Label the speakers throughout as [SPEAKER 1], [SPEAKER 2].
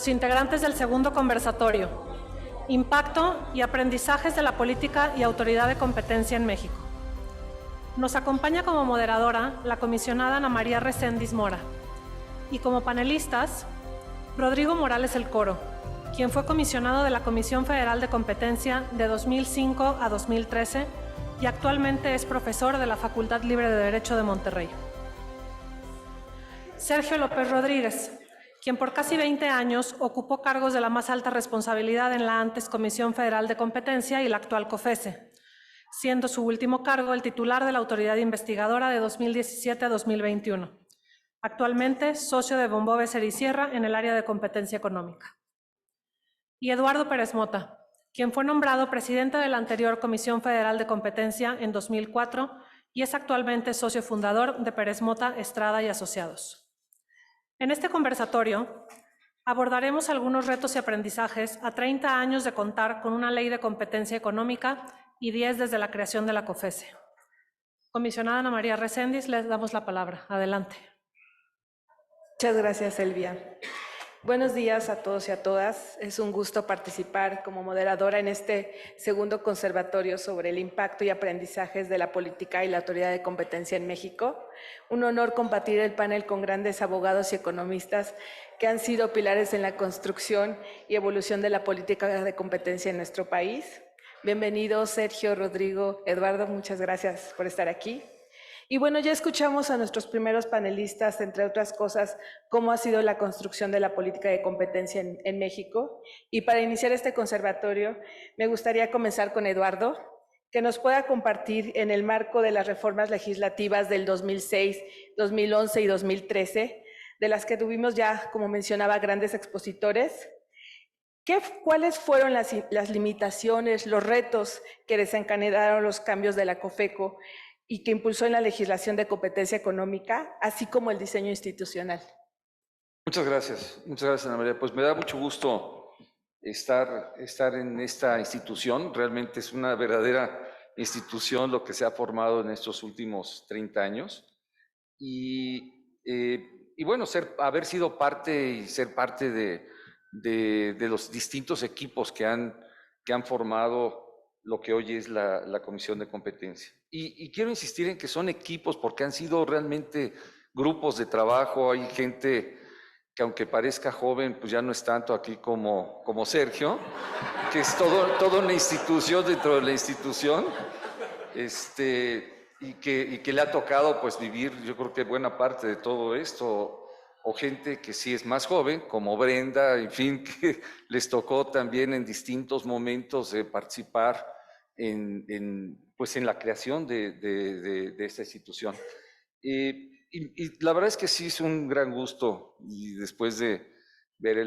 [SPEAKER 1] los integrantes del segundo conversatorio, Impacto y aprendizajes de la política y autoridad de competencia en México. Nos acompaña como moderadora la comisionada Ana María Recendis Mora y como panelistas, Rodrigo Morales El Coro, quien fue comisionado de la Comisión Federal de Competencia de 2005 a 2013 y actualmente es profesor de la Facultad Libre de Derecho de Monterrey. Sergio López Rodríguez, quien por casi 20 años ocupó cargos de la más alta responsabilidad en la antes Comisión Federal de Competencia y la actual COFESE, siendo su último cargo el titular de la Autoridad Investigadora de 2017 a 2021. Actualmente socio de Bombó Becer y Sierra en el área de competencia económica. Y Eduardo Pérez Mota, quien fue nombrado presidente de la anterior Comisión Federal de Competencia en 2004 y es actualmente socio fundador de Pérez Mota, Estrada y Asociados. En este conversatorio abordaremos algunos retos y aprendizajes a 30 años de contar con una ley de competencia económica y 10 desde la creación de la COFESE. Comisionada Ana María Recendis, les damos la palabra. Adelante.
[SPEAKER 2] Muchas gracias, Elvia. Buenos días a todos y a todas. Es un gusto participar como moderadora en este segundo conversatorio sobre el impacto y aprendizajes de la política y la autoridad de competencia en México. Un honor compartir el panel con grandes abogados y economistas que han sido pilares en la construcción y evolución de la política de competencia en nuestro país. Bienvenidos, Sergio, Rodrigo, Eduardo, muchas gracias por estar aquí. Y bueno, ya escuchamos a nuestros primeros panelistas, entre otras cosas, cómo ha sido la construcción de la política de competencia en México. Y para iniciar este conversatorio, me gustaría comenzar con Eduardo, que nos pueda compartir en el marco de las reformas legislativas del 2006, 2011 y 2013, de las que tuvimos ya, como mencionaba, grandes expositores. ¿Cuáles fueron las limitaciones, los retos que desencadenaron los cambios de la COFECO y que impulsó en la legislación de competencia económica, así como el diseño institucional?
[SPEAKER 3] Muchas gracias, Ana María. Pues me da mucho gusto estar en esta institución. Realmente es una verdadera institución lo que se ha formado en estos últimos 30 años. Y bueno, haber sido parte y ser parte de los distintos equipos que han formado lo que hoy es la Comisión de Competencia. Y quiero insistir en que son equipos porque han sido realmente grupos de trabajo. Hay gente que, aunque parezca joven, pues ya no es tanto aquí como Sergio, que es toda una institución dentro de la institución, y que le ha tocado pues vivir, yo creo que buena parte de todo esto, o gente que sí es más joven, como Brenda, en fin, que les tocó también en distintos momentos participar pues en la creación de esta institución. Y la verdad es que sí es un gran gusto, y después de ver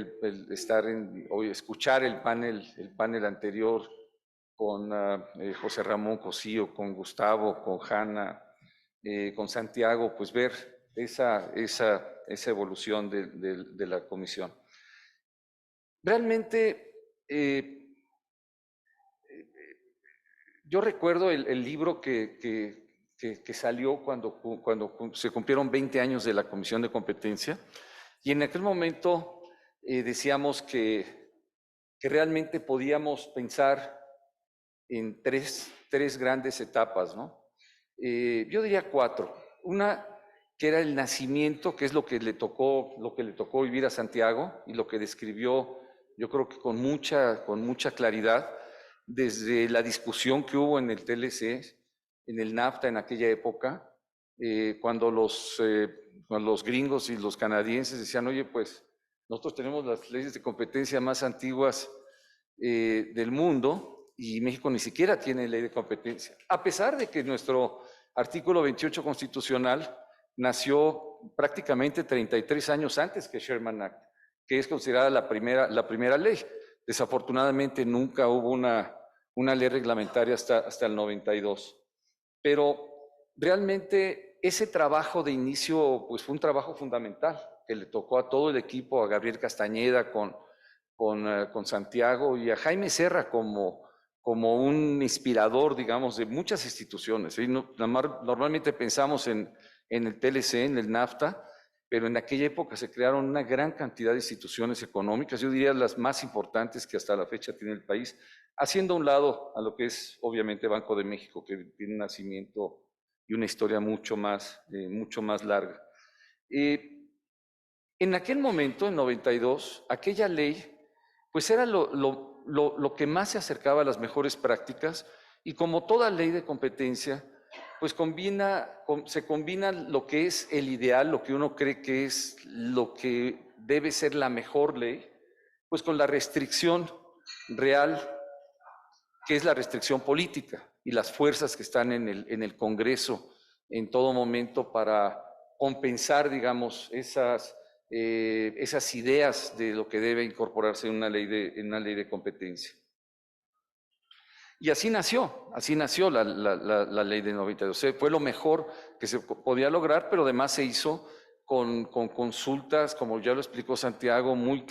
[SPEAKER 3] escuchar el panel anterior con José Ramón Cosío, con Gustavo, con Hanna, con Santiago, pues ver esa evolución de la comisión. Realmente, yo recuerdo el libro que salió cuando se cumplieron 20 años de la Comisión de Competencia, y en aquel momento decíamos que realmente podíamos pensar en tres grandes etapas, ¿no? Yo diría 4. Una que era el nacimiento, que es lo que le tocó vivir a Santiago y lo que describió, yo creo que con mucha claridad, desde la discusión que hubo en el TLC, en el NAFTA en aquella época, cuando los gringos y los canadienses decían, oye, pues nosotros tenemos las leyes de competencia más antiguas del mundo, y México ni siquiera tiene ley de competencia, a pesar de que nuestro artículo 28 constitucional nació prácticamente 33 años antes que Sherman Act, que es considerada la primera ley. Desafortunadamente nunca hubo una ley reglamentaria hasta el 92. Pero realmente ese trabajo de inicio pues fue un trabajo fundamental que le tocó a todo el equipo, a Gabriel Castañeda con Santiago, y a Jaime Serra como un inspirador, digamos, de muchas instituciones. Normalmente pensamos en el TLC, en el NAFTA, pero en aquella época se crearon una gran cantidad de instituciones económicas, yo diría las más importantes que hasta la fecha tiene el país, haciendo a un lado a lo que es obviamente Banco de México, que tiene un nacimiento y una historia mucho más larga. En aquel momento, en 92, aquella ley, pues era lo que más se acercaba a las mejores prácticas, y como toda ley de competencia, pues se combina lo que es el ideal, lo que uno cree que es lo que debe ser la mejor ley, pues con la restricción real, que es la restricción política, y las fuerzas que están en el Congreso en todo momento para compensar, digamos, esas ideas de lo que debe incorporarse en una ley de competencia. Y así nació la ley de 92. Fue lo mejor que se podía lograr, pero además se hizo con consultas, como ya lo explicó Santiago, muy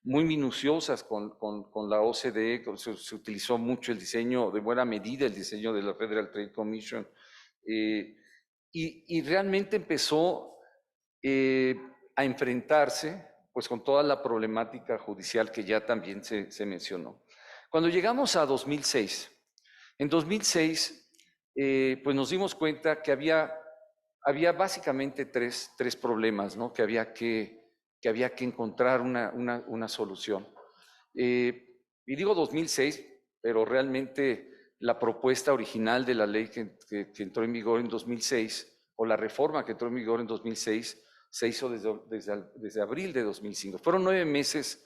[SPEAKER 3] minuciosas con la OCDE. Se utilizó mucho el diseño, de buena medida, el diseño de la Federal Trade Commission, y realmente empezó a enfrentarse pues con toda la problemática judicial que ya también se mencionó. Cuando llegamos a 2006, en 2006 pues nos dimos cuenta que había básicamente tres problemas, ¿no? que había que encontrar una solución. Y digo 2006, pero realmente la propuesta original de la ley que entró en vigor en 2006, o la reforma que entró en vigor en 2006, se hizo desde abril de 2005. Fueron 9 meses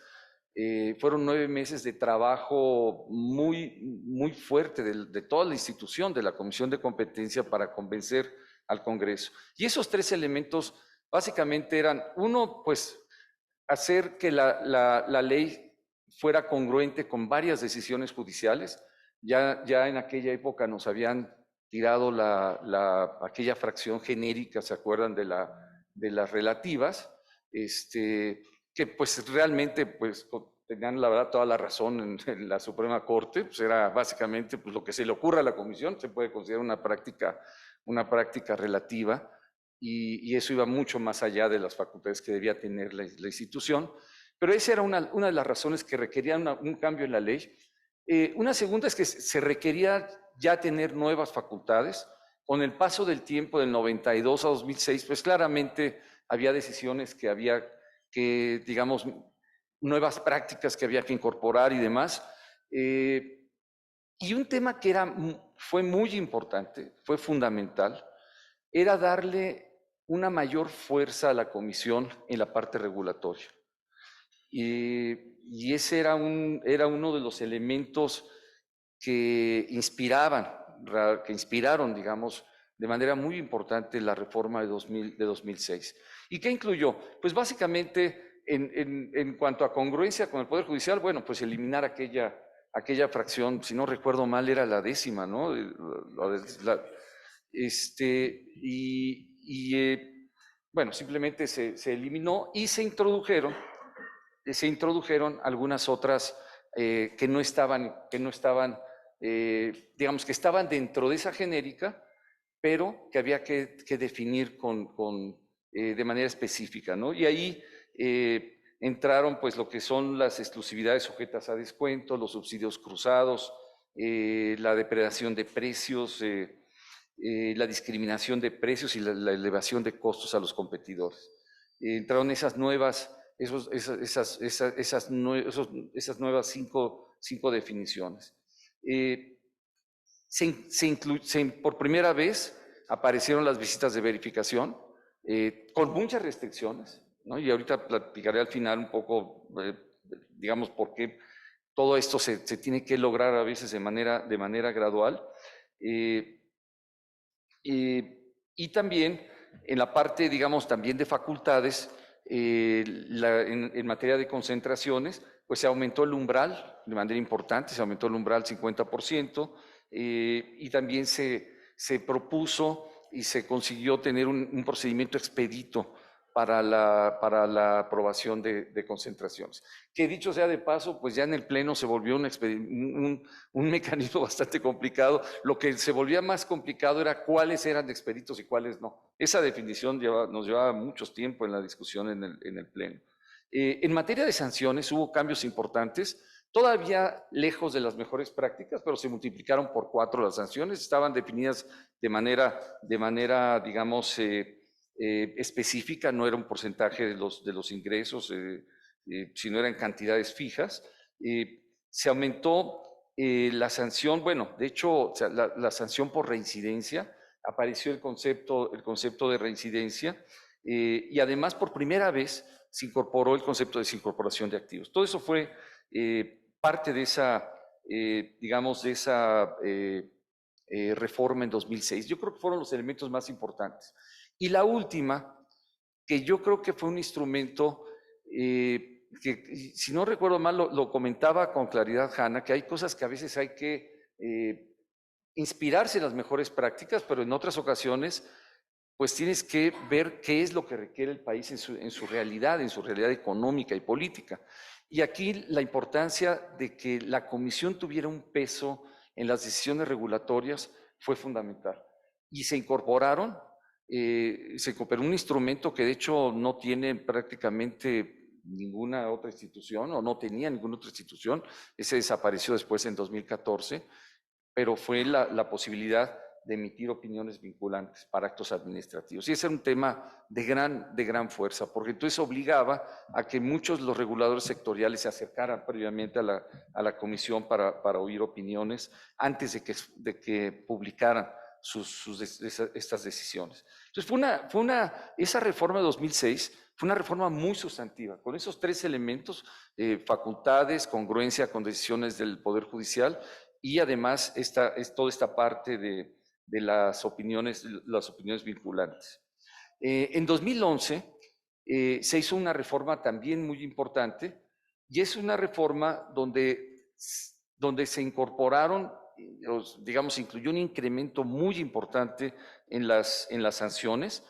[SPEAKER 3] de trabajo muy fuerte de toda la institución, de la Comisión de Competencia, para convencer al Congreso. Y esos 3 elementos básicamente eran, uno, pues hacer que la ley fuera congruente con varias decisiones judiciales. Ya en aquella época nos habían tirado aquella fracción genérica, ¿se acuerdan? De las relativas, que pues realmente pues tenían la verdad toda la razón en la Suprema Corte. Pues era básicamente pues, lo que se le ocurra a la Comisión, se puede considerar una práctica relativa, y eso iba mucho más allá de las facultades que debía tener la institución. Pero esa era una de las razones que requerían un cambio en la ley. Una segunda es que se requería ya tener nuevas facultades. Con el paso del tiempo, del 92 a 2006, pues claramente había decisiones que había que, digamos, nuevas prácticas que había que incorporar y demás. Y un tema que fue muy importante, fue fundamental, era darle una mayor fuerza a la Comisión en la parte regulatoria. Y ese era uno de los elementos que inspiraron, digamos, de manera muy importante la reforma de 2006. ¿Y qué incluyó? Pues básicamente, en cuanto a congruencia con el Poder Judicial, bueno, pues eliminar aquella fracción, si no recuerdo mal, era la 10ª, ¿no? Bueno, simplemente se eliminó, y se introdujeron algunas otras que no estaban, digamos, que estaban dentro de esa genérica, pero que había que definir de manera específica, ¿no? Y ahí entraron pues lo que son las exclusividades sujetas a descuento, los subsidios cruzados, la depredación de precios, la discriminación de precios y la elevación de costos a los competidores. Entraron esas nuevas nuevas cinco definiciones. Por primera vez aparecieron las visitas de verificación, con muchas restricciones, ¿no? Y ahorita platicaré al final un poco, digamos, por qué todo esto se tiene que lograr a veces de manera gradual. Y también en la parte, digamos, también de facultades, en materia de concentraciones, pues se aumentó el umbral de manera importante, se aumentó el umbral 50%, y también se propuso y se consiguió tener un procedimiento expedito para la aprobación de concentraciones. Que dicho sea de paso, pues ya en el Pleno se volvió un mecanismo bastante complicado. Lo que se volvía más complicado era cuáles eran expeditos y cuáles no. Esa definición nos llevaba mucho tiempo en la discusión en el Pleno. En materia de sanciones hubo cambios importantes, todavía lejos de las mejores prácticas, pero se multiplicaron por 4 las sanciones, estaban definidas de manera digamos, específica, no era un porcentaje de los ingresos, sino eran cantidades fijas. Se aumentó la sanción, bueno, de hecho, o sea, la sanción por reincidencia, apareció el concepto de reincidencia, y además por primera vez se incorporó el concepto de desincorporación de activos. Todo eso fue parte de esa, digamos, de esa reforma en 2006. Yo creo que fueron los elementos más importantes. Y la última, que yo creo que fue un instrumento que, si no recuerdo mal, lo comentaba con claridad Hanna, que hay cosas que a veces hay que inspirarse en las mejores prácticas, pero en otras ocasiones pues tienes que ver qué es lo que requiere el país en su realidad económica y política. Y aquí la importancia de que la comisión tuviera un peso en las decisiones regulatorias fue fundamental. Y se incorporaron, se incorporó un instrumento que de hecho no tiene prácticamente ninguna otra institución, o no tenía ninguna otra institución, ese desapareció después en 2014, pero fue la posibilidad de emitir opiniones vinculantes para actos administrativos. Y ese era un tema de gran fuerza, porque entonces obligaba a que muchos de los reguladores sectoriales se acercaran previamente a la comisión para oír opiniones antes de que publicaran estas decisiones. Entonces esa reforma de 2006 fue una reforma muy sustantiva, con esos 3 elementos, facultades, congruencia con decisiones del Poder Judicial, y además toda esta parte de las opiniones vinculantes. En 2011 se hizo una reforma también muy importante, y es una reforma donde se incorporaron, digamos, incluyó un incremento muy importante en las sanciones.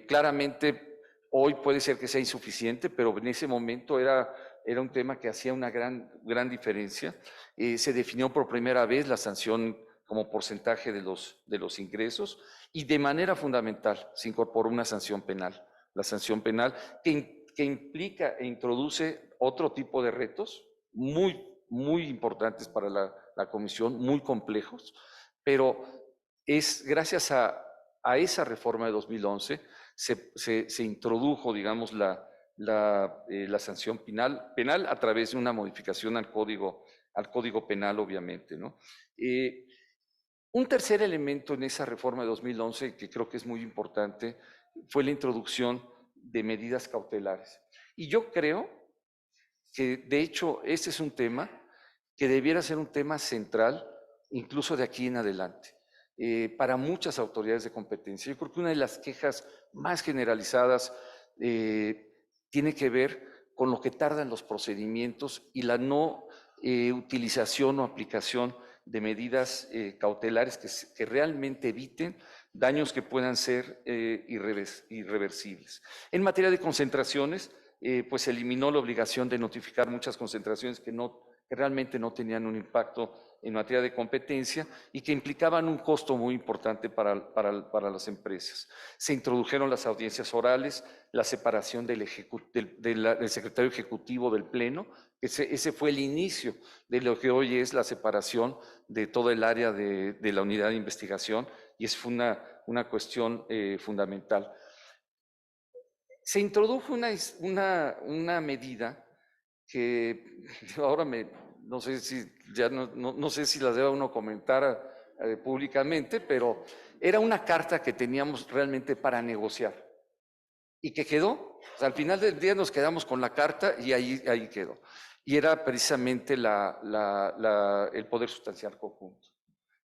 [SPEAKER 3] Claramente hoy puede ser que sea insuficiente, pero en ese momento era un tema que hacía una gran diferencia. Se definió por primera vez la sanción como porcentaje de los ingresos, y de manera fundamental se incorporó una sanción penal, la sanción penal que implica e introduce otro tipo de retos muy importantes para la comisión, muy complejos, pero es gracias a esa reforma de 2011 se introdujo, digamos, la sanción penal a través de una modificación al Código Penal, obviamente, ¿no? Un tercer elemento en esa reforma de 2011, que creo que es muy importante, fue la introducción de medidas cautelares. Y yo creo que, de hecho, este es un tema que debiera ser un tema central, incluso de aquí en adelante, para muchas autoridades de competencia. Yo creo que una de las quejas más generalizadas tiene que ver con lo que tardan los procedimientos y la no utilización o aplicación de medidas cautelares que realmente eviten daños que puedan ser irreversibles. En materia de concentraciones, pues se eliminó la obligación de notificar muchas concentraciones que realmente no tenían un impacto en materia de competencia y que implicaban un costo muy importante para las empresas. Se introdujeron las audiencias orales, la separación del secretario ejecutivo del Pleno. Ese fue el inicio de lo que hoy es la separación de todo el área de la unidad de investigación, y es una cuestión fundamental. Se introdujo una medida que ahora no sé si no sé si la deba uno comentar públicamente, pero era una carta que teníamos realmente para negociar y que quedó. O sea, al final del día nos quedamos con la carta y ahí quedó. Y era precisamente el poder sustancial conjunto.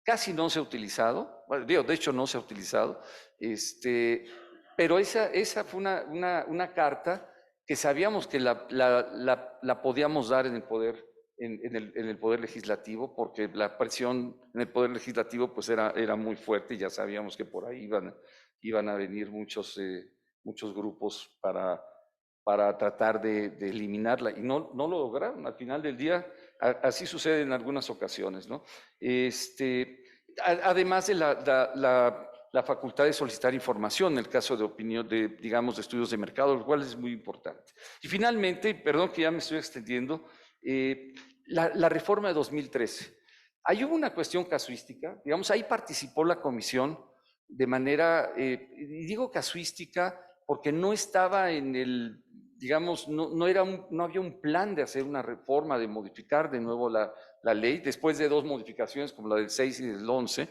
[SPEAKER 3] Casi no se ha utilizado, bueno, de hecho no se ha utilizado, pero esa fue una carta que sabíamos que la podíamos dar en el poder, en el poder legislativo, porque la presión en el poder legislativo pues era muy fuerte, y ya sabíamos que por ahí iban a venir muchos muchos grupos para tratar de eliminarla y no lo lograron. Al final del día, así sucede en algunas ocasiones, ¿no? Además de la facultad de solicitar información en el caso de opinión, digamos, de estudios de mercado, lo cual es muy importante. Y finalmente, perdón que ya me estoy extendiendo, la reforma de 2013. Ahí hubo una cuestión casuística, digamos, ahí participó la comisión de manera, y digo casuística porque no estaba en el, digamos, no había un plan de hacer una reforma, de modificar de nuevo la ley, después de 2 modificaciones como la del 6 y del 11,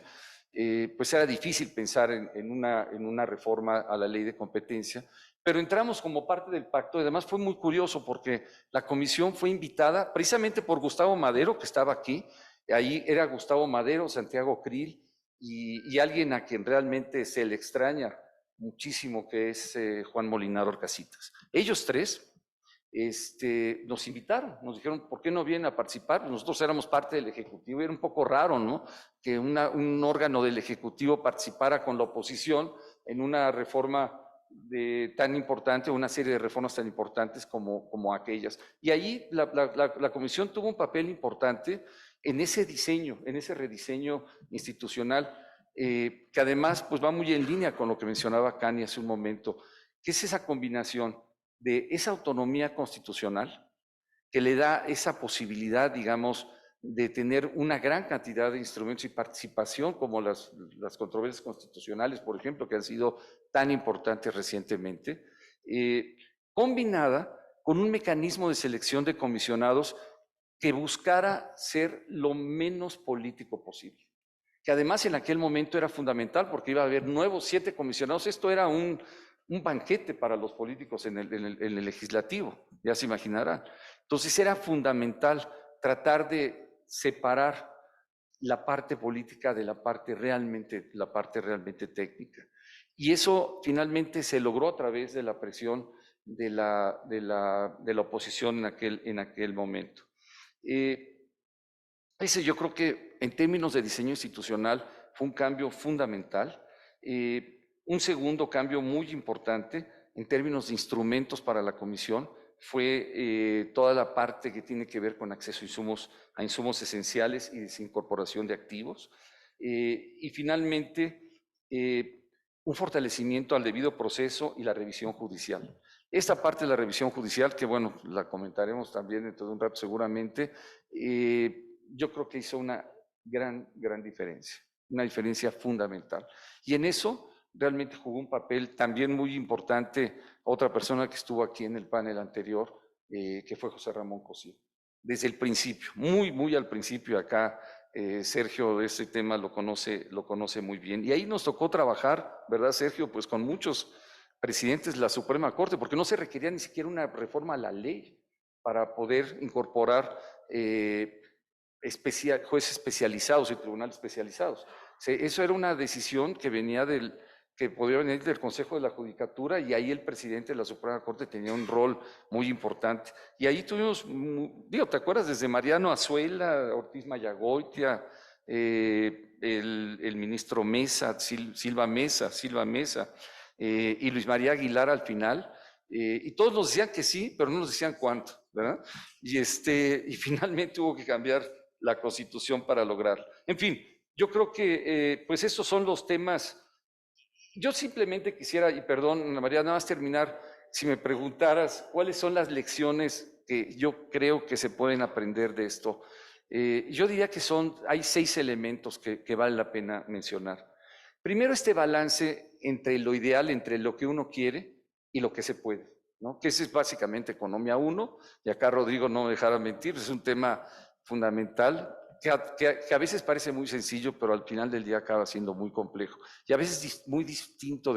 [SPEAKER 3] pues era difícil pensar en una reforma a la ley de competencia, pero entramos como parte del pacto y además fue muy curioso porque la comisión fue invitada precisamente por Gustavo Madero, que estaba aquí, ahí era Gustavo Madero, Santiago Krill y alguien a quien realmente se le extraña muchísimo, que es Juan Molinaro Orcasitas. Ellos 3 nos invitaron, nos dijeron, ¿por qué no vienen a participar? Nosotros éramos parte del Ejecutivo y era un poco raro, ¿no? Que un órgano del Ejecutivo participara con la oposición en una reforma tan importante, una serie de reformas tan importantes como aquellas. Y ahí la comisión tuvo un papel importante en ese diseño, en ese rediseño institucional, que además pues va muy en línea con lo que mencionaba Cani hace un momento, que es esa combinación de esa autonomía constitucional que le da esa posibilidad, digamos, de tener una gran cantidad de instrumentos y participación, como las controversias constitucionales, por ejemplo, que han sido tan importantes recientemente, combinada con un mecanismo de selección de comisionados que buscara ser lo menos político posible, que además en aquel momento era fundamental porque iba a haber nuevos 7 comisionados. Esto era un banquete para los políticos en el legislativo, ya se imaginarán. Entonces era fundamental tratar de separar la parte política de la parte realmente técnica. Y eso finalmente se logró a través de la presión de la oposición en aquel momento. Ese yo creo que en términos de diseño institucional fue un cambio fundamental. Un segundo cambio muy importante en términos de instrumentos para la comisión fue toda la parte que tiene que ver con acceso a insumos esenciales y desincorporación de activos. Y finalmente, un fortalecimiento al debido proceso y la revisión judicial. Esta parte de la revisión judicial, que bueno, la comentaremos también dentro de un rato seguramente, yo creo que hizo una gran diferencia, una diferencia fundamental. Y en eso realmente jugó un papel también muy importante otra persona que estuvo aquí en el panel anterior, que fue José Ramón Cosío. Desde el principio, muy al principio acá, Sergio ese tema lo conoce muy bien. Y ahí nos tocó trabajar, ¿verdad, Sergio? Pues con muchos presidentes de la Suprema Corte, porque no se requería ni siquiera una reforma a la ley para poder incorporar jueces especializados y tribunales especializados. Eso era una decisión que podía venir del Consejo de la Judicatura y ahí el presidente de la Suprema Corte tenía un rol muy importante. Y ahí tuvimos, ¿te acuerdas? Desde Mariano Azuela, Ortiz Mayagoitia, el ministro Mesa, Silva Mesa, y Luis María Aguilar al final, y todos nos decían que sí, pero no nos decían cuánto, ¿verdad? Y finalmente hubo que cambiar la Constitución para lograrlo. En fin, yo creo que pues esos son los temas. Yo simplemente quisiera, y perdón, Ana María, nada más terminar, si me preguntaras cuáles son las lecciones que yo creo que se pueden aprender de esto. Yo diría que hay 6 elementos que vale la pena mencionar. Primero, este balance entre lo ideal, entre lo que uno quiere y lo que se puede, ¿no? Que ese es básicamente Economía 1, y acá Rodrigo no me dejará mentir, es un tema fundamental, que a veces parece muy sencillo, pero al final del día acaba siendo muy complejo. Y a veces muy distinto,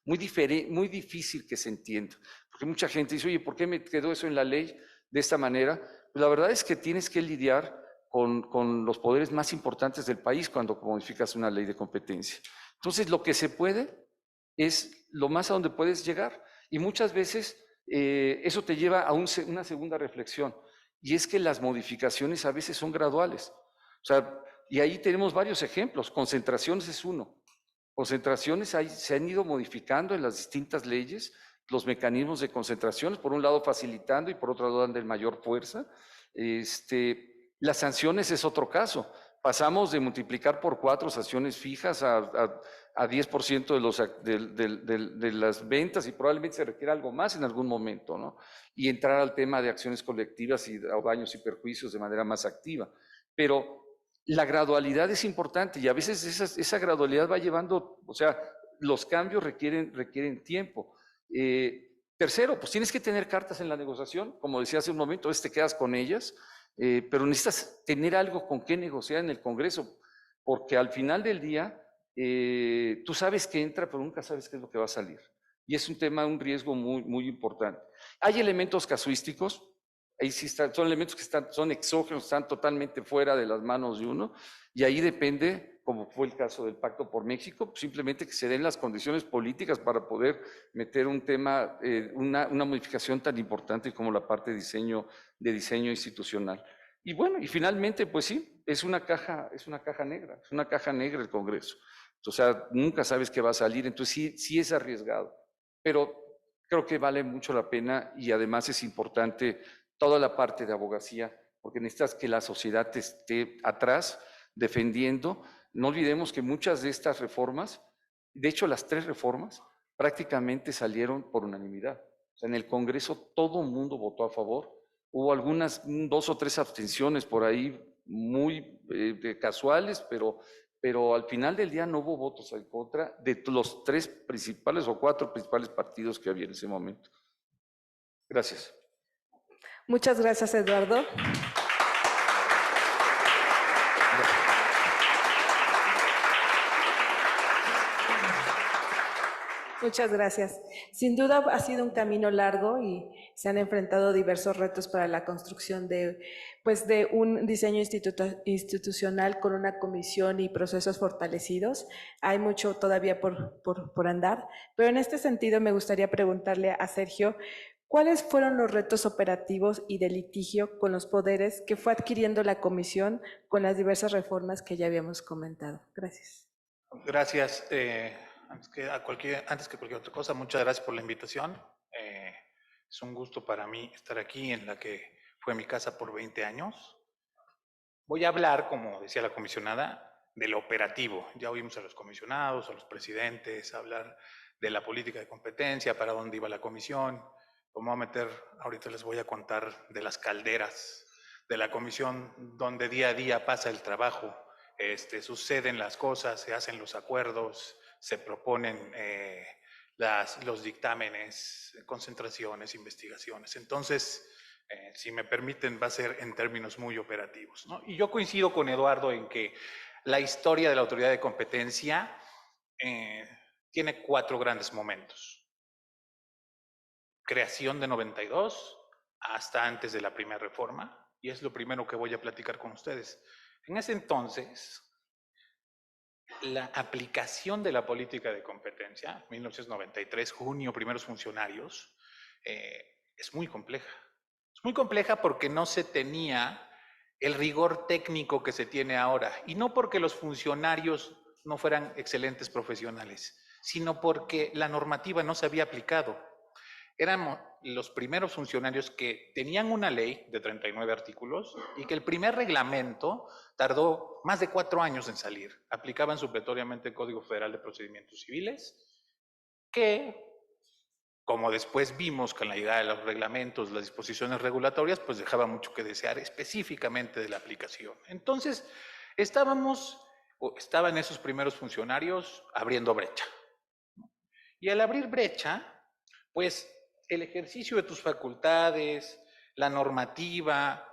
[SPEAKER 3] muy difícil que se entienda. Porque mucha gente dice, oye, ¿por qué me quedó eso en la ley de esta manera? Pues la verdad es que tienes que lidiar con los poderes más importantes del país cuando modificas una ley de competencia. Entonces, lo que se puede es lo más a donde puedes llegar. Y muchas veces eso te lleva a una segunda reflexión. Y es que las modificaciones a veces son graduales. O sea, y ahí tenemos varios ejemplos. Concentraciones es uno. Concentraciones se han ido modificando en las distintas leyes, los mecanismos de concentraciones, por un lado facilitando y por otro lado dando mayor fuerza. Las sanciones es otro caso. Pasamos de multiplicar por 4 sanciones fijas a 10% de las ventas y probablemente se requiera algo más en algún momento, ¿no? Y entrar al tema de acciones colectivas o daños y perjuicios de manera más activa. Pero la gradualidad es importante y a veces esa gradualidad va llevando, o sea, los cambios requieren tiempo. Tercero, pues tienes que tener cartas en la negociación, como decía hace un momento, te quedas con ellas, pero necesitas tener algo con qué negociar en el Congreso, porque al final del día tú sabes que entra, pero nunca sabes qué es lo que va a salir. Y es un riesgo muy, muy importante. Hay elementos casuísticos, ahí sí son elementos que son exógenos, están totalmente fuera de las manos de uno, y ahí depende, como fue el caso del Pacto por México, simplemente que se den las condiciones políticas para poder meter un tema, una modificación tan importante como la parte de diseño institucional. Y bueno, y finalmente, pues sí, es una caja negra el Congreso. O sea, nunca sabes qué va a salir, entonces sí es arriesgado, pero creo que vale mucho la pena y además es importante toda la parte de abogacía, porque necesitas que la sociedad te esté atrás defendiendo. No olvidemos que muchas de estas reformas, de hecho las 3 reformas, prácticamente salieron por unanimidad. O sea, en el Congreso todo el mundo votó a favor. Hubo algunas 2 o 3 abstenciones por ahí muy casuales, pero al final del día no hubo votos en contra de los 3 principales o 4 principales partidos que había en ese momento. Gracias.
[SPEAKER 2] Muchas gracias, Eduardo. Muchas gracias. Sin duda ha sido un camino largo y se han enfrentado diversos retos para la construcción de un diseño institucional con una comisión y procesos fortalecidos. Hay mucho todavía por andar, pero en este sentido me gustaría preguntarle a Sergio, ¿cuáles fueron los retos operativos y de litigio con los poderes que fue adquiriendo la comisión con las diversas reformas que ya habíamos comentado? Gracias.
[SPEAKER 4] Gracias. Antes que cualquier otra cosa, muchas gracias por la invitación. Es un gusto para mí estar aquí en la que fue mi casa por 20 años. Voy a hablar, como decía la comisionada, de lo operativo. Ya oímos a los comisionados, a los presidentes, hablar de la política de competencia, para dónde iba la comisión. Como voy a meter, ahorita les voy a contar de las calderas de la comisión, donde día a día pasa el trabajo, suceden las cosas, se hacen los acuerdos, se proponen los dictámenes, concentraciones, investigaciones. Entonces, si me permiten, va a ser en términos muy operativos, ¿no? Y yo coincido con Eduardo en que la historia de la autoridad de competencia tiene 4 grandes momentos. Creación de 92 hasta antes de la primera reforma, y es lo primero que voy a platicar con ustedes. En ese entonces, la aplicación de la política de competencia, 1993, junio, primeros funcionarios, es muy compleja. Es muy compleja porque no se tenía el rigor técnico que se tiene ahora, y no porque los funcionarios no fueran excelentes profesionales, sino porque la normativa no se había aplicado. Éramos los primeros funcionarios que tenían una ley de 39 artículos y que el primer reglamento tardó más de 4 años en salir. Aplicaban supletoriamente el Código Federal de Procedimientos Civiles, que, como después vimos con la llegada de los reglamentos, las disposiciones regulatorias, pues dejaba mucho que desear específicamente de la aplicación. Entonces, estaban esos primeros funcionarios abriendo brecha. Y al abrir brecha, pues el ejercicio de tus facultades, la normativa,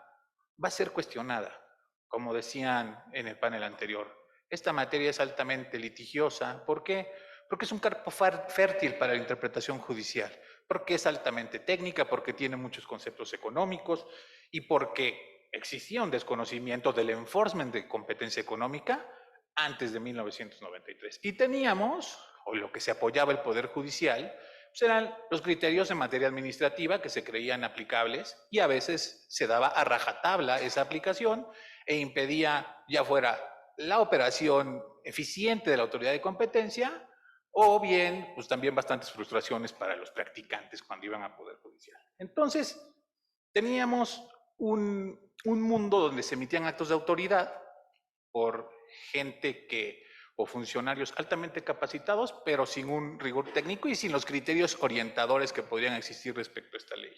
[SPEAKER 4] va a ser cuestionada. Como decían en el panel anterior, esta materia es altamente litigiosa. ¿Por qué? Porque es un campo fértil para la interpretación judicial, porque es altamente técnica, porque tiene muchos conceptos económicos y porque existía un desconocimiento del enforcement de competencia económica antes de 1993. Y teníamos, o lo que se apoyaba el Poder Judicial, eran los criterios en materia administrativa que se creían aplicables y a veces se daba a rajatabla esa aplicación e impedía, ya fuera la operación eficiente de la autoridad de competencia, o bien, pues también bastantes frustraciones para los practicantes cuando iban a Poder Judicial. Entonces, teníamos un mundo donde se emitían actos de autoridad por gente o funcionarios altamente capacitados, pero sin un rigor técnico y sin los criterios orientadores que podrían existir respecto a esta ley.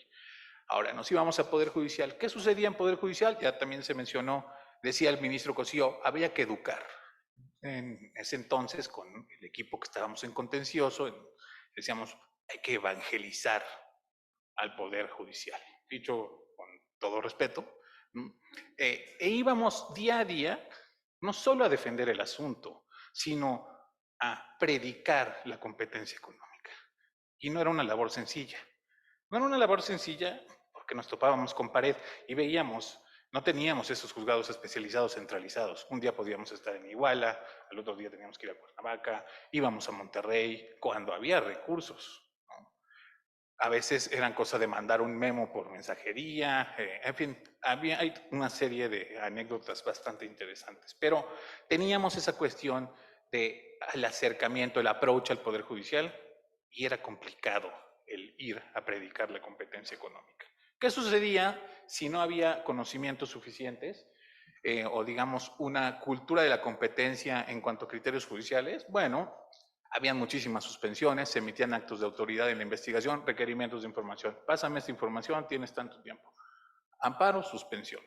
[SPEAKER 4] Ahora, nos íbamos a Poder Judicial. ¿Qué sucedía en Poder Judicial? Ya también se mencionó, decía el ministro Cosío, había que educar. En ese entonces, con el equipo que estábamos en contencioso, decíamos, hay que evangelizar al Poder Judicial. Dicho con todo respeto, e íbamos día a día, no solo a defender el asunto, sino a predicar la competencia económica. Y no era una labor sencilla. No era una labor sencilla porque nos topábamos con pared y veíamos, no teníamos esos juzgados especializados centralizados. Un día podíamos estar en Iguala, al otro día teníamos que ir a Cuernavaca, íbamos a Monterrey, cuando había recursos. A veces eran cosas de mandar un memo por mensajería, en fin, hay una serie de anécdotas bastante interesantes, pero teníamos esa cuestión del acercamiento, el approach al Poder Judicial, y era complicado el ir a predicar la competencia económica. ¿Qué sucedía si no había conocimientos suficientes o digamos una cultura de la competencia en cuanto a criterios judiciales? Bueno, habían muchísimas suspensiones, se emitían actos de autoridad en la investigación, requerimientos de información. Pásame esta información, tienes tanto tiempo. Amparo, suspensión.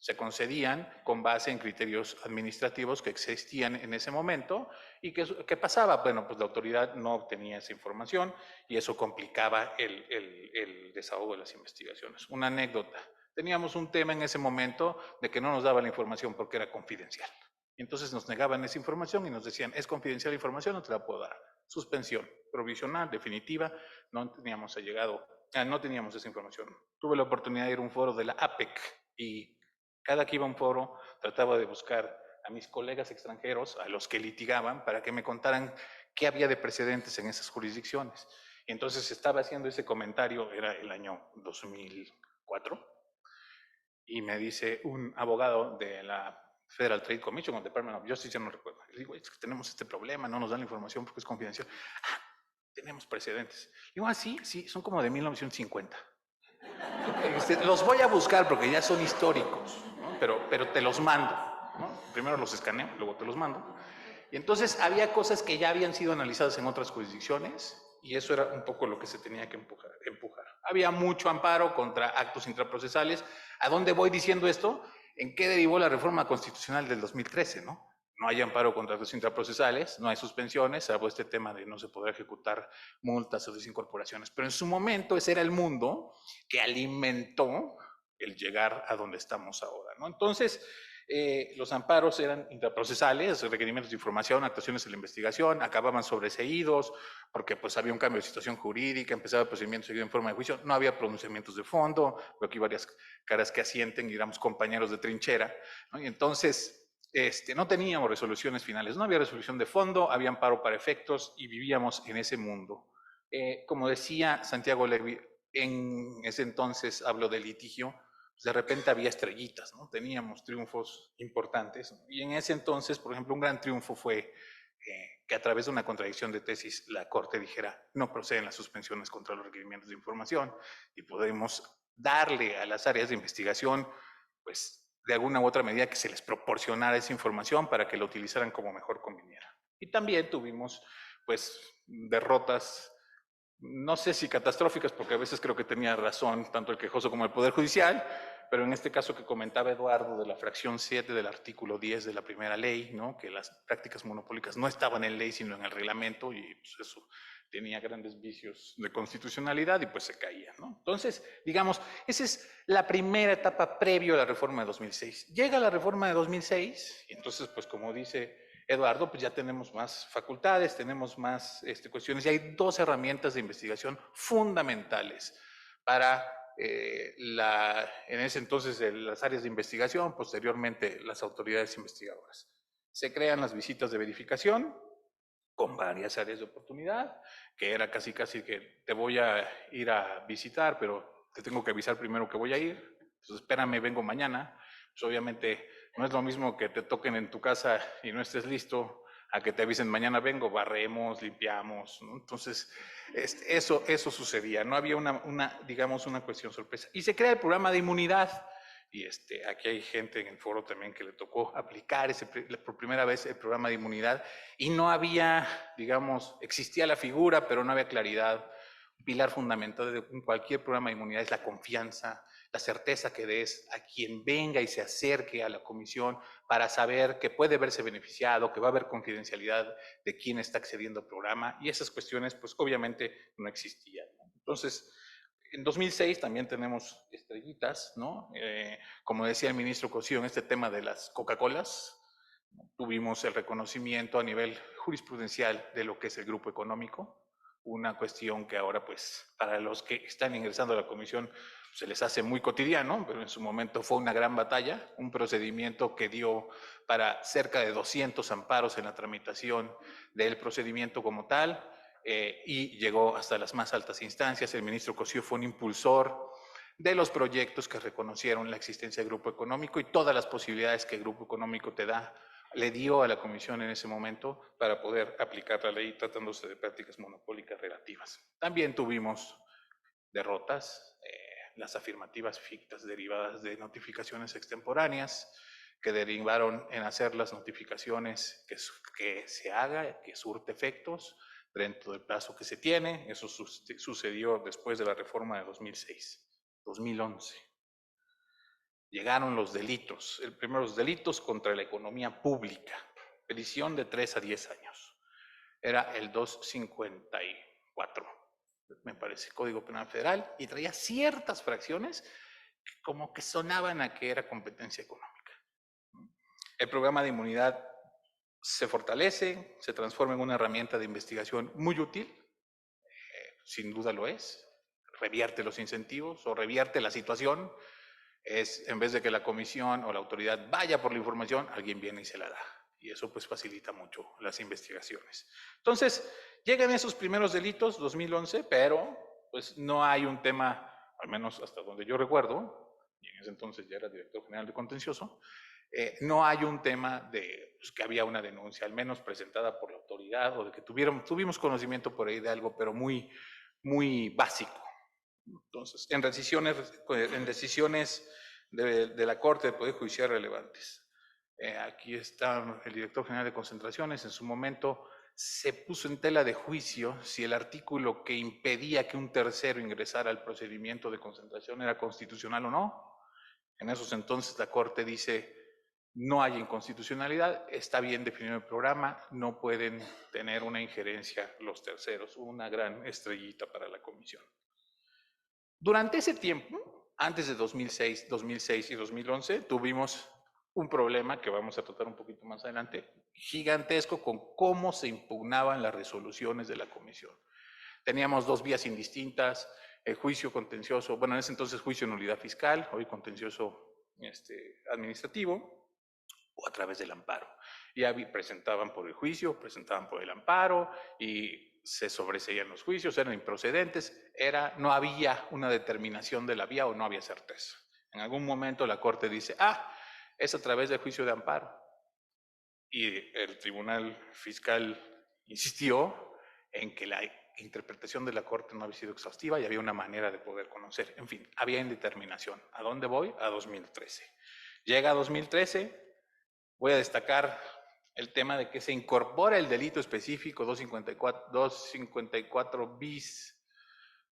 [SPEAKER 4] Se concedían con base en criterios administrativos que existían en ese momento. ¿Y qué pasaba? Bueno, pues la autoridad no obtenía esa información y eso complicaba el desahogo de las investigaciones. Una anécdota. Teníamos un tema en ese momento de que no nos daba la información porque era confidencial. Entonces nos negaban esa información y nos decían, es confidencial la información, no te la puedo dar. Suspensión provisional, definitiva, no teníamos esa información. Tuve la oportunidad de ir a un foro de la APEC y cada que iba a un foro trataba de buscar a mis colegas extranjeros, a los que litigaban, para que me contaran qué había de precedentes en esas jurisdicciones. Y entonces estaba haciendo ese comentario, era el año 2004, y me dice un abogado de la Federal Trade Commission o Department of Justice, ya no recuerdo. Le digo, es que tenemos este problema, no nos dan la información porque es confidencial. Ah, tenemos precedentes. Digo, ah, sí, son como de 1950. Los voy a buscar porque ya son históricos, ¿no? pero te los mando, ¿no? Primero los escaneo, luego te los mando. Y entonces había cosas que ya habían sido analizadas en otras jurisdicciones y eso era un poco lo que se tenía que empujar. Había mucho amparo contra actos intraprocesales. ¿A dónde voy diciendo esto? ¿En qué derivó la reforma constitucional del 2013, no? No hay amparo contra actos intraprocesales, no hay suspensiones, salvo este tema de no se podrá ejecutar multas o desincorporaciones. Pero en su momento ese era el mundo que alimentó el llegar a donde estamos ahora, ¿no? Entonces, los amparos eran intraprocesales, requerimientos de información, actuaciones en la investigación, acababan sobreseídos, porque pues había un cambio de situación jurídica, empezaba el procedimiento seguido en forma de juicio, no había pronunciamientos de fondo, veo aquí varias caras que asienten, éramos compañeros de trinchera, ¿no? Y entonces no teníamos resoluciones finales, no había resolución de fondo, había amparo para efectos y vivíamos en ese mundo. Como decía Santiago Levy, en ese entonces hablo de litigio, de repente había estrellitas, ¿no? Teníamos triunfos importantes. Y en ese entonces, por ejemplo, un gran triunfo fue que a través de una contradicción de tesis la Corte dijera no proceden las suspensiones contra los requerimientos de información y podemos darle a las áreas de investigación, pues, de alguna u otra medida que se les proporcionara esa información para que la utilizaran como mejor conviniera. Y también tuvimos, pues, derrotas, no sé si catastróficas, porque a veces creo que tenía razón tanto el quejoso como el Poder Judicial, pero en este caso que comentaba Eduardo de la fracción 7 del artículo 10 de la primera ley, ¿no? Que las prácticas monopólicas no estaban en ley sino en el reglamento y pues eso tenía grandes vicios de constitucionalidad y pues se caía, ¿no? Entonces, digamos, esa es la primera etapa previo a la reforma de 2006. Llega la reforma de 2006 y entonces, pues como dice Eduardo, pues ya tenemos más facultades, tenemos más cuestiones y hay dos herramientas de investigación fundamentales para en ese entonces las áreas de investigación, posteriormente las autoridades investigadoras. Se crean las visitas de verificación con varias áreas de oportunidad, que era casi que te voy a ir a visitar, pero te tengo que avisar primero que voy a ir, entonces espérame, vengo mañana. Pues obviamente No es lo mismo que te toquen en tu casa y no estés listo, a que te avisen mañana vengo, barremos, limpiamos, ¿no? Entonces, eso sucedía, no había digamos, una cuestión sorpresa. Y se crea el programa de inmunidad, y aquí hay gente en el foro también que le tocó aplicar por primera vez el programa de inmunidad, y no había, digamos, existía la figura, pero no había claridad. Un pilar fundamental de cualquier programa de inmunidad es la confianza, la certeza que des a quien venga y se acerque a la comisión para saber que puede verse beneficiado, que va a haber confidencialidad de quién está accediendo al programa, y esas cuestiones pues obviamente no existían, ¿no? Entonces, en 2006 también tenemos estrellitas, ¿no? Como decía el ministro Cosío en este tema de las Coca-Colas, tuvimos el reconocimiento a nivel jurisprudencial de lo que es el grupo económico, una cuestión que ahora pues para los que están ingresando a la comisión se les hace muy cotidiano, pero en su momento fue una gran batalla, un procedimiento que dio para cerca de 200 amparos en la tramitación del procedimiento como tal, y llegó hasta las más altas instancias. El ministro Cosío fue un impulsor de los proyectos que reconocieron la existencia del grupo económico y todas las posibilidades que el grupo económico te da, le dio a la comisión en ese momento para poder aplicar la ley tratándose de prácticas monopólicas relativas. También tuvimos derrotas, las afirmativas fictas derivadas de notificaciones extemporáneas que derivaron en hacer las notificaciones que se haga, que surte efectos dentro del plazo que se tiene. Eso sucedió después de la reforma de 2006, 2011. Llegaron los delitos, el primero los delitos contra la economía pública, prisión de 3 a 10 años. Era el 254, me parece, Código Penal Federal, y traía ciertas fracciones que como que sonaban a que era competencia económica. El programa de inmunidad se fortalece, se transforma en una herramienta de investigación muy útil, sin duda lo es, revierte los incentivos o revierte la situación. En vez de que la comisión o la autoridad vaya por la información, alguien viene y se la da. Y eso pues facilita mucho las investigaciones. Entonces, llegan esos primeros delitos, 2011, pero pues no hay un tema, al menos hasta donde yo recuerdo, y en ese entonces ya era director general de contencioso, no hay un tema de pues, que había una denuncia, al menos presentada por la autoridad, o de que tuvimos conocimiento por ahí de algo, pero muy, muy básico. Entonces, en decisiones de la Corte de Poder Judicial relevantes. Aquí está el director general de concentraciones. En su momento se puso en tela de juicio si el artículo que impedía que un tercero ingresara al procedimiento de concentración era constitucional o no. En esos entonces la Corte dice, no hay inconstitucionalidad, está bien definido el programa, no pueden tener una injerencia los terceros. Una gran estrellita para la comisión. Durante ese tiempo, antes de 2006 y 2011, tuvimos un problema que vamos a tratar un poquito más adelante, gigantesco con cómo se impugnaban las resoluciones de la comisión. Teníamos dos vías indistintas, el juicio contencioso, bueno, en ese entonces juicio de nulidad fiscal, hoy contencioso administrativo, o a través del amparo. Ya presentaban por el juicio, presentaban por el amparo y se sobreseían los juicios, eran improcedentes, no había una determinación de la vía o no había certeza. En algún momento la Corte dice, es a través del juicio de amparo. Y el Tribunal Fiscal insistió en que la interpretación de la Corte no había sido exhaustiva y había una manera de poder conocer. En fin, había indeterminación. ¿A dónde voy? A 2013. Llega a 2013, voy a destacar el tema de que se incorpora el delito específico 254 bis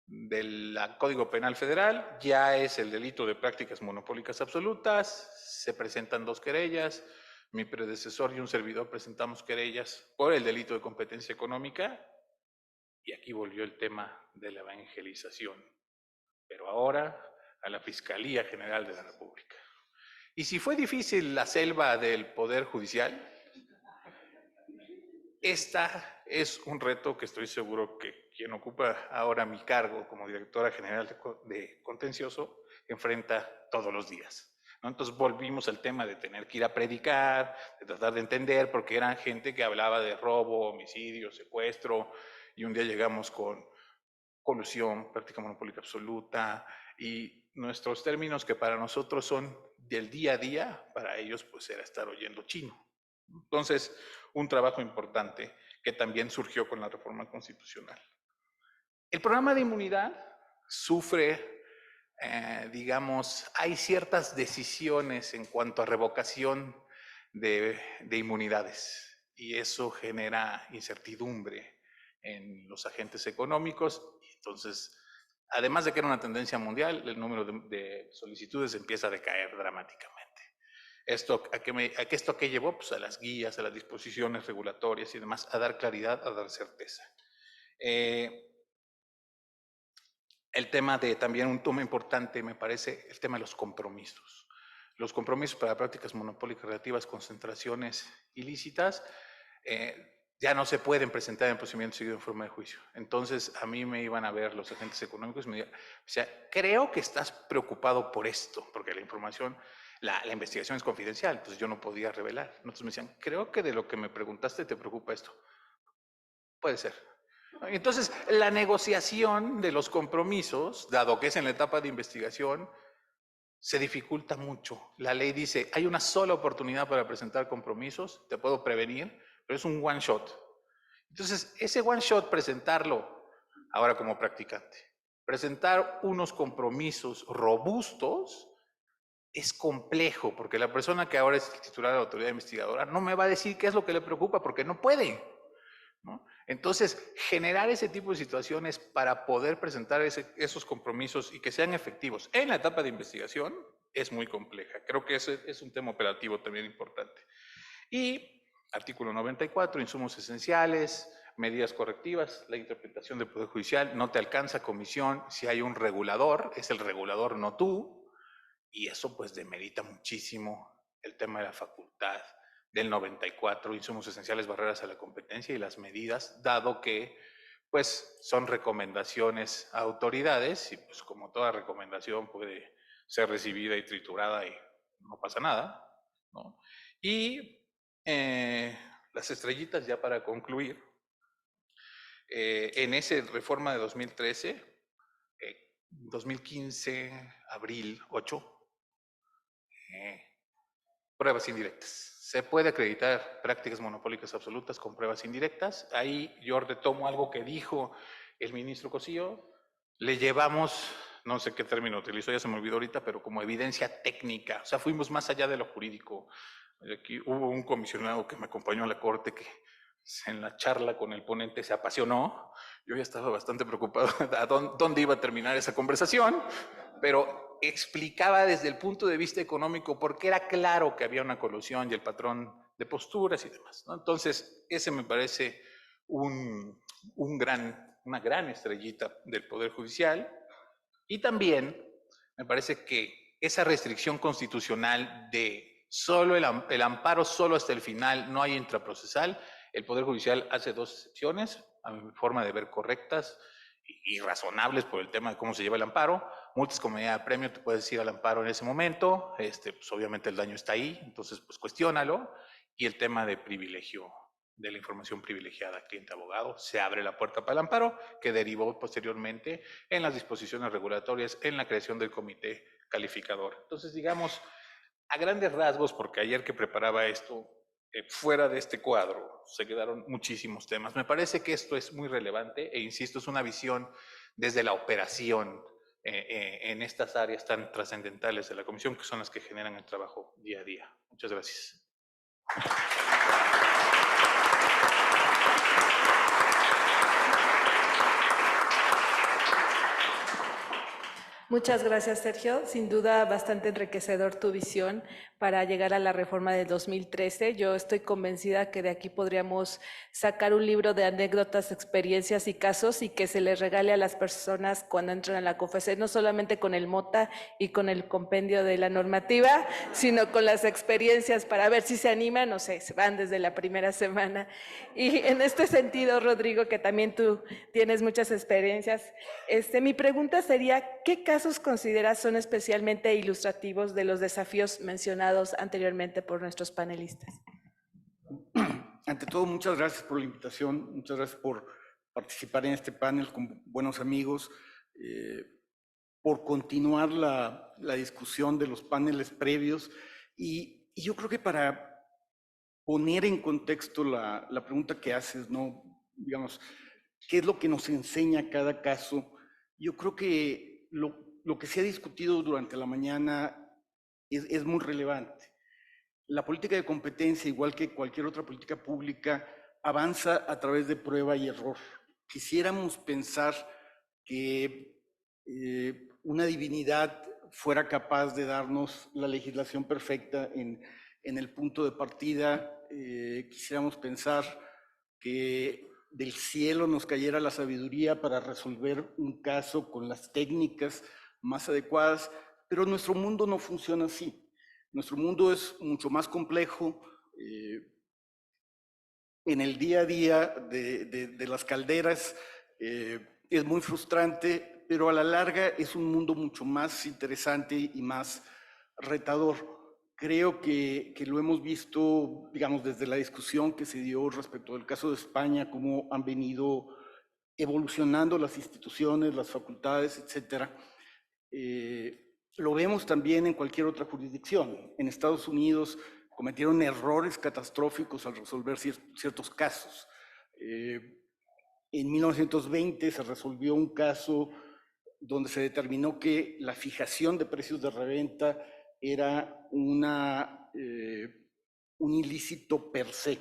[SPEAKER 4] del Código Penal Federal, ya es el delito de prácticas monopólicas absolutas, se presentan 2 querellas, mi predecesor y un servidor presentamos querellas por el delito de competencia económica, y aquí volvió el tema de la evangelización, pero ahora a la Fiscalía General de la República. Y si fue difícil la selva del Poder Judicial, esta es un reto que estoy seguro que quien ocupa ahora mi cargo como directora general de contencioso enfrenta todos los días, ¿no? Entonces volvimos al tema de tener que ir a predicar, de tratar de entender, porque eran gente que hablaba de robo, homicidio, secuestro, y un día llegamos con colusión, práctica monopólica absoluta, y nuestros términos que para nosotros son del día a día para ellos pues era estar oyendo chino. Entonces, un trabajo importante que también surgió con la reforma constitucional. El programa de inmunidad sufre, digamos, hay ciertas decisiones en cuanto a revocación de inmunidades y eso genera incertidumbre en los agentes económicos. Entonces, además de que era una tendencia mundial, el número de solicitudes empieza a decaer dramáticamente. ¿A qué llevó? Pues a las guías, a las disposiciones regulatorias y demás, a dar claridad, a dar certeza. El tema de, también un tema importante, me parece, el tema de los compromisos. Los compromisos para prácticas monopólicas relativas, concentraciones ilícitas, ya no se pueden presentar en procedimiento seguido en forma de juicio. Entonces, a mí me iban a ver los agentes económicos y me decían, o sea, creo que estás preocupado por esto, porque la información, la investigación es confidencial, entonces yo no podía revelar. Entonces me decían, creo que de lo que me preguntaste te preocupa esto. Puede ser. Entonces, la negociación de los compromisos, dado que es en la etapa de investigación, se dificulta mucho. La ley dice, hay una sola oportunidad para presentar compromisos, te puedo prevenir, pero es un one shot. Entonces, ese one shot, presentarlo ahora como practicante, presentar unos compromisos robustos, es complejo, porque la persona que ahora es titular de la autoridad investigadora no me va a decir qué es lo que le preocupa, porque no puede, ¿no? Entonces, generar ese tipo de situaciones para poder presentar esos compromisos y que sean efectivos en la etapa de investigación es muy compleja. Creo que ese es un tema operativo también importante. Y artículo 94, insumos esenciales, medidas correctivas, la interpretación del Poder Judicial, no te alcanza comisión si hay un regulador, es el regulador, no tú, y eso pues demerita muchísimo el tema de la facultad del 94, insumos esenciales, barreras a la competencia y las medidas, dado que pues son recomendaciones a autoridades y pues como toda recomendación puede ser recibida y triturada y no pasa nada, ¿no? Y las estrellitas, ya para concluir, en esa reforma de 2013, 2015, abril 8, pruebas indirectas. Se puede acreditar prácticas monopólicas absolutas con pruebas indirectas. Ahí yo retomo algo que dijo el ministro Cosío. Le llevamos, no sé qué término utilizó, ya se me olvidó ahorita, pero como evidencia técnica. O sea, fuimos más allá de lo jurídico. Aquí hubo un comisionado que me acompañó a la corte que en la charla con el ponente se apasionó. Yo ya estaba bastante preocupado a dónde iba a terminar esa conversación, pero explicaba desde el punto de vista económico porque era claro que había una colusión y el patrón de posturas y demás, ¿no? Entonces, ese me parece una gran estrellita del Poder Judicial. Y también me parece que esa restricción constitucional de solo el amparo solo hasta el final, no hay intraprocesal, el Poder Judicial hace dos excepciones, a mi forma de ver correctas y razonables por el tema de cómo se lleva el amparo. Multas con medida de premio, te puedes ir al amparo en ese momento, pues obviamente el daño está ahí, entonces pues cuestiónalo. Y el tema de privilegio, de la información privilegiada cliente-abogado, se abre la puerta para el amparo, que derivó posteriormente en las disposiciones regulatorias, en la creación del comité calificador. Entonces, digamos, a grandes rasgos, porque ayer que preparaba esto, fuera de este cuadro, se quedaron muchísimos temas. Me parece que esto es muy relevante e insisto, es una visión desde la operación en estas áreas tan trascendentales de la Comisión, que son las que generan el trabajo día a día. Muchas gracias.
[SPEAKER 2] Muchas gracias, Sergio. Sin duda, bastante enriquecedor tu visión para llegar a la reforma del 2013. Yo estoy convencida que de aquí podríamos sacar un libro de anécdotas, experiencias y casos y que se les regale a las personas cuando entran a la COFESE, no solamente con el MOTA y con el compendio de la normativa, sino con las experiencias para ver si se animan, no sé, se van desde la primera semana. Y en este sentido, Rodrigo, que también tú tienes muchas experiencias, mi pregunta sería, ¿qué casos consideras son especialmente ilustrativos de los desafíos mencionados anteriormente por nuestros panelistas?
[SPEAKER 5] Ante todo, muchas gracias por la invitación, muchas gracias por participar en este panel con buenos amigos. por continuar la discusión de los paneles previos. Y yo creo que para poner en contexto la pregunta que haces, ¿no? Digamos, ¿qué es lo que nos enseña cada caso? Yo creo que lo que se ha discutido durante la mañana es muy relevante. La política de competencia, igual que cualquier otra política pública, avanza a través de prueba y error. Quisiéramos pensar que una divinidad fuera capaz de darnos la legislación perfecta en el punto de partida. Quisiéramos pensar que del cielo nos cayera la sabiduría para resolver un caso con las técnicas más adecuadas, pero nuestro mundo no funciona así. Nuestro mundo es mucho más complejo. En el día a día de las calderas es muy frustrante, pero a la larga es un mundo mucho más interesante y más retador. Creo que lo hemos visto, digamos, desde la discusión que se dio respecto del caso de España, cómo han venido evolucionando las instituciones, las facultades, etcétera. Lo vemos también en cualquier otra jurisdicción. En Estados Unidos cometieron errores catastróficos al resolver ciertos casos. En 1920 se resolvió un caso donde se determinó que la fijación de precios de reventa era un ilícito per se,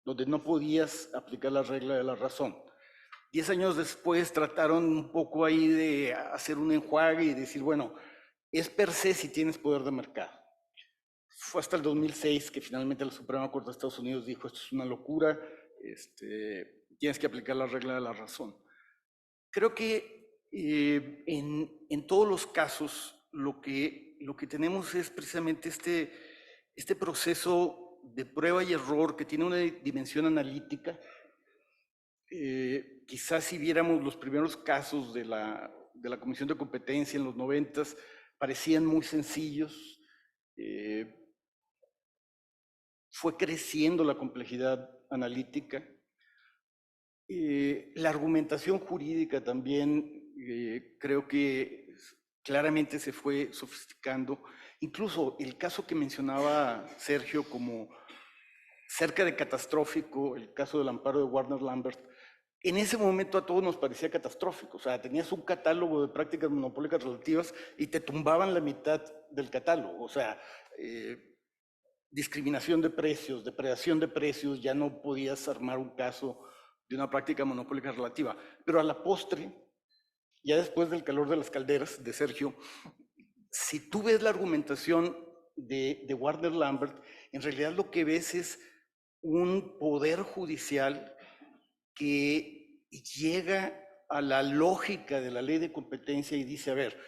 [SPEAKER 5] donde no podías aplicar la regla de la razón. 10 años después trataron un poco ahí de hacer un enjuague y decir, bueno, es per se si tienes poder de mercado. Fue hasta el 2006 que finalmente la Suprema Corte de Estados Unidos dijo, esto es una locura, tienes que aplicar la regla de la razón. Creo que en todos los casos lo que tenemos es precisamente este proceso de prueba y error que tiene una dimensión analítica. Quizás si viéramos los primeros casos de la Comisión de Competencia en los 90s, parecían muy sencillos. Fue creciendo la complejidad analítica. La argumentación jurídica también creo que claramente se fue sofisticando. Incluso el caso que mencionaba Sergio como cerca de catastrófico, el caso del amparo de Warner Lambert, en ese momento a todos nos parecía catastrófico. O sea, tenías un catálogo de prácticas monopólicas relativas y te tumbaban la mitad del catálogo. O sea, discriminación de precios, depredación de precios, ya no podías armar un caso de una práctica monopólica relativa. Pero a la postre, ya después del calor de las calderas de Sergio, si tú ves la argumentación de Warner Lambert, en realidad lo que ves es un poder judicial que llega a la lógica de la ley de competencia y dice, a ver,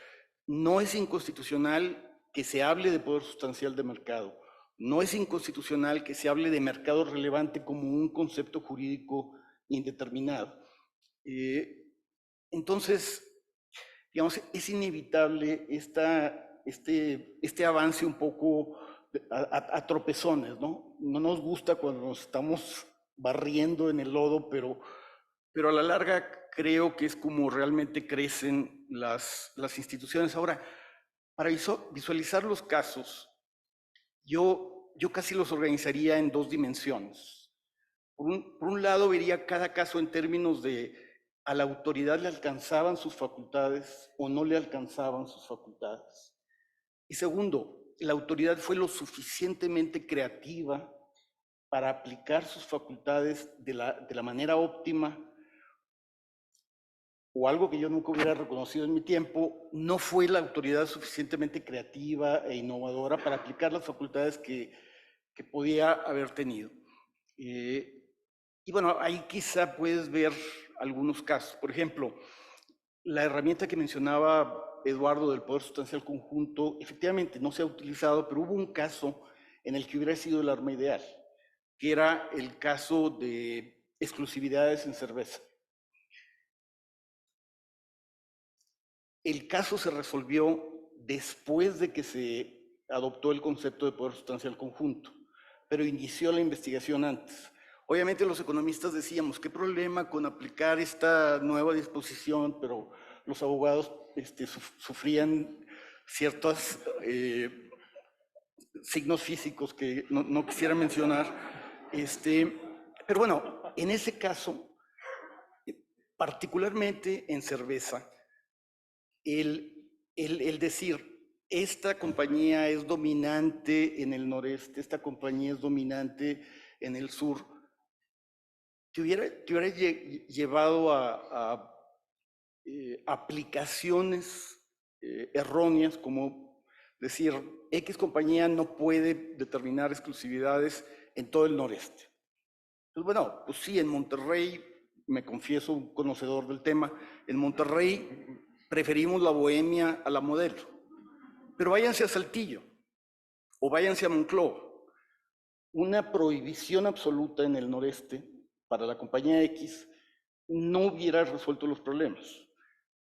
[SPEAKER 5] no es inconstitucional que se hable de poder sustancial de mercado, no es inconstitucional que se hable de mercado relevante como un concepto jurídico indeterminado. Entonces, digamos, es inevitable este avance un poco a tropezones, ¿no? No nos gusta cuando nos estamos barriendo en el lodo, pero a la larga creo que es como realmente crecen las instituciones. Ahora, para visualizar los casos, yo casi los organizaría en dos dimensiones. Por un lado, vería cada caso en términos de a la autoridad le alcanzaban sus facultades o no le alcanzaban sus facultades. Y segundo, la autoridad fue lo suficientemente creativa para aplicar sus facultades de la manera óptima, o algo que yo nunca hubiera reconocido en mi tiempo, no fue la autoridad suficientemente creativa e innovadora para aplicar las facultades que podía haber tenido. Y bueno, ahí quizá puedes ver algunos casos. Por ejemplo, la herramienta que mencionaba Eduardo del poder sustancial conjunto, efectivamente no se ha utilizado, pero hubo un caso en el que hubiera sido el arma ideal, que era el caso de exclusividades en cerveza. El caso se resolvió después de que se adoptó el concepto de poder sustancial conjunto, pero inició la investigación antes. Obviamente los economistas decíamos, ¿qué problema con aplicar esta nueva disposición? Pero los abogados sufrían ciertos signos físicos que no quisiera mencionar. Pero bueno, en ese caso, particularmente en cerveza, el decir, esta compañía es dominante en el noreste, esta compañía es dominante en el sur, te hubiera llevado a aplicaciones erróneas, como decir, X compañía no puede determinar exclusividades en todo el noreste. Pues bueno, pues sí, en Monterrey, me confieso un conocedor del tema, en Monterrey preferimos la bohemia a la modelo, pero váyanse a Saltillo o váyanse a Monclova. Una prohibición absoluta en el noreste para la compañía X no hubiera resuelto los problemas.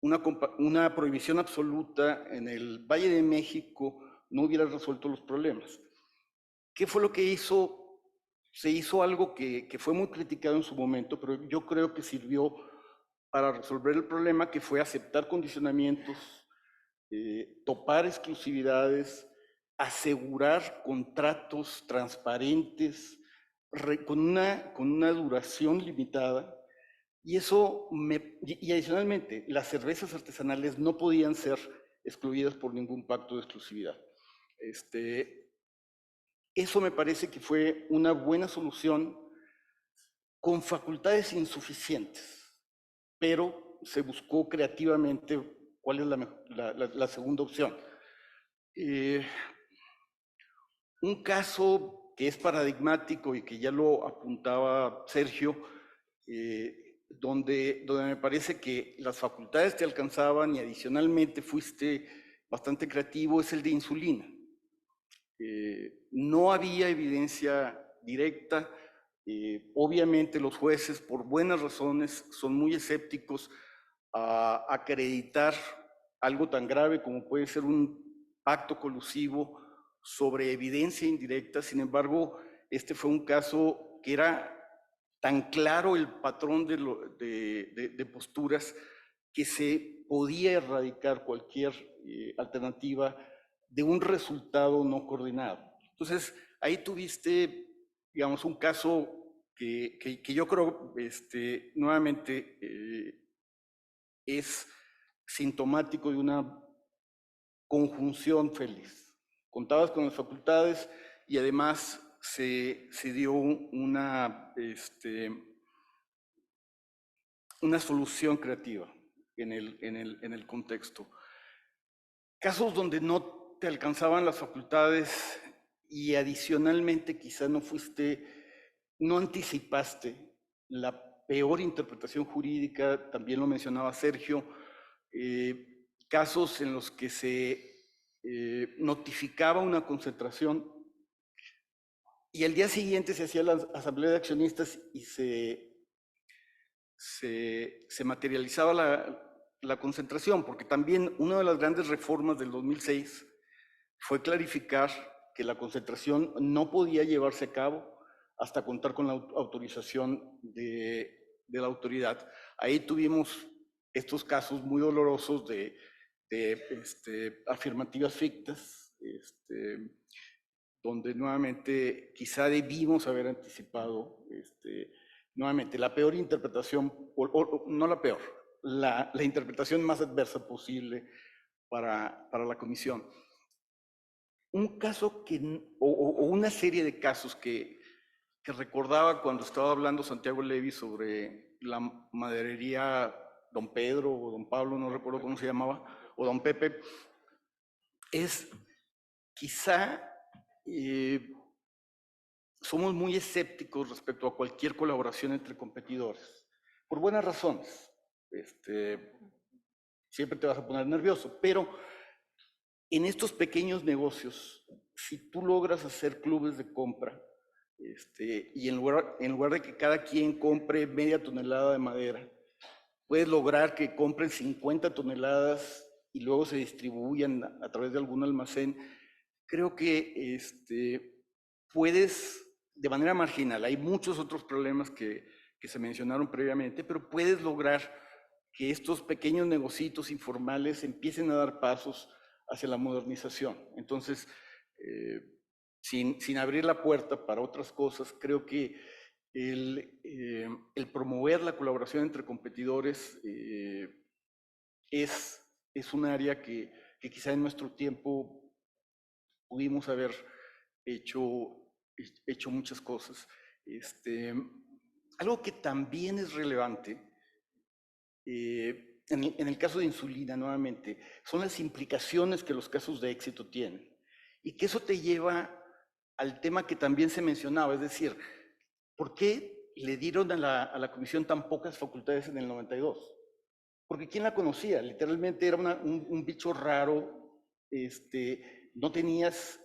[SPEAKER 5] Una prohibición absoluta en el Valle de México no hubiera resuelto los problemas. ¿Qué fue lo que hizo? Se hizo algo que fue muy criticado en su momento, pero yo creo que sirvió para resolver el problema, que fue aceptar condicionamientos, topar exclusividades, asegurar contratos transparentes con una duración limitada. Y eso, y adicionalmente, las cervezas artesanales no podían ser excluidas por ningún pacto de exclusividad. Eso me parece que fue una buena solución con facultades insuficientes, pero se buscó creativamente cuál es la segunda opción. Un caso que es paradigmático y que ya lo apuntaba Sergio, donde me parece que las facultades te alcanzaban y adicionalmente fuiste bastante creativo, es el de insulina. No había evidencia directa. Obviamente los jueces, por buenas razones, son muy escépticos a acreditar algo tan grave como puede ser un pacto colusivo sobre evidencia indirecta. Sin embargo, este fue un caso que era tan claro el patrón de posturas que se podía erradicar cualquier alternativa de un resultado no coordinado. Entonces, ahí tuviste, digamos, un caso que yo creo, nuevamente, es sintomático de una conjunción feliz. Contabas con las facultades y además se dio una solución creativa en el contexto. Casos donde no te alcanzaban las facultades y adicionalmente quizá no anticipaste la peor interpretación jurídica, también lo mencionaba Sergio, casos en los que se notificaba una concentración y al día siguiente se hacía la asamblea de accionistas y se materializaba la concentración, porque también una de las grandes reformas del 2006 fue clarificar que la concentración no podía llevarse a cabo hasta contar con la autorización de la autoridad. Ahí tuvimos estos casos muy dolorosos de afirmativas fictas, donde nuevamente quizá debimos haber anticipado nuevamente la peor interpretación, o no la peor, la interpretación más adversa posible para la comisión. Un caso o una serie de casos que recordaba cuando estaba hablando Santiago Levy sobre la maderería Don Pedro o Don Pablo, no recuerdo cómo se llamaba, o Don Pepe, es quizá somos muy escépticos respecto a cualquier colaboración entre competidores, por buenas razones. Siempre te vas a poner nervioso, pero en estos pequeños negocios, si tú logras hacer clubes de compra, y en lugar de que cada quien compre media tonelada de madera, puedes lograr que compren 50 toneladas y luego se distribuyan a través de algún almacén. Creo que puedes, de manera marginal, hay muchos otros problemas que se mencionaron previamente, pero puedes lograr que estos pequeños negocios informales empiecen a dar pasos hacia la modernización. Entonces, sin abrir la puerta para otras cosas, creo que el promover la colaboración entre competidores es un área que quizá en nuestro tiempo pudimos haber hecho muchas cosas. Algo que también es relevante, en el caso de insulina, nuevamente, son las implicaciones que los casos de éxito tienen. Y que eso te lleva al tema que también se mencionaba, es decir, ¿por qué le dieron a la comisión tan pocas facultades en el 92? Porque ¿quién la conocía? Literalmente era un bicho raro, no tenías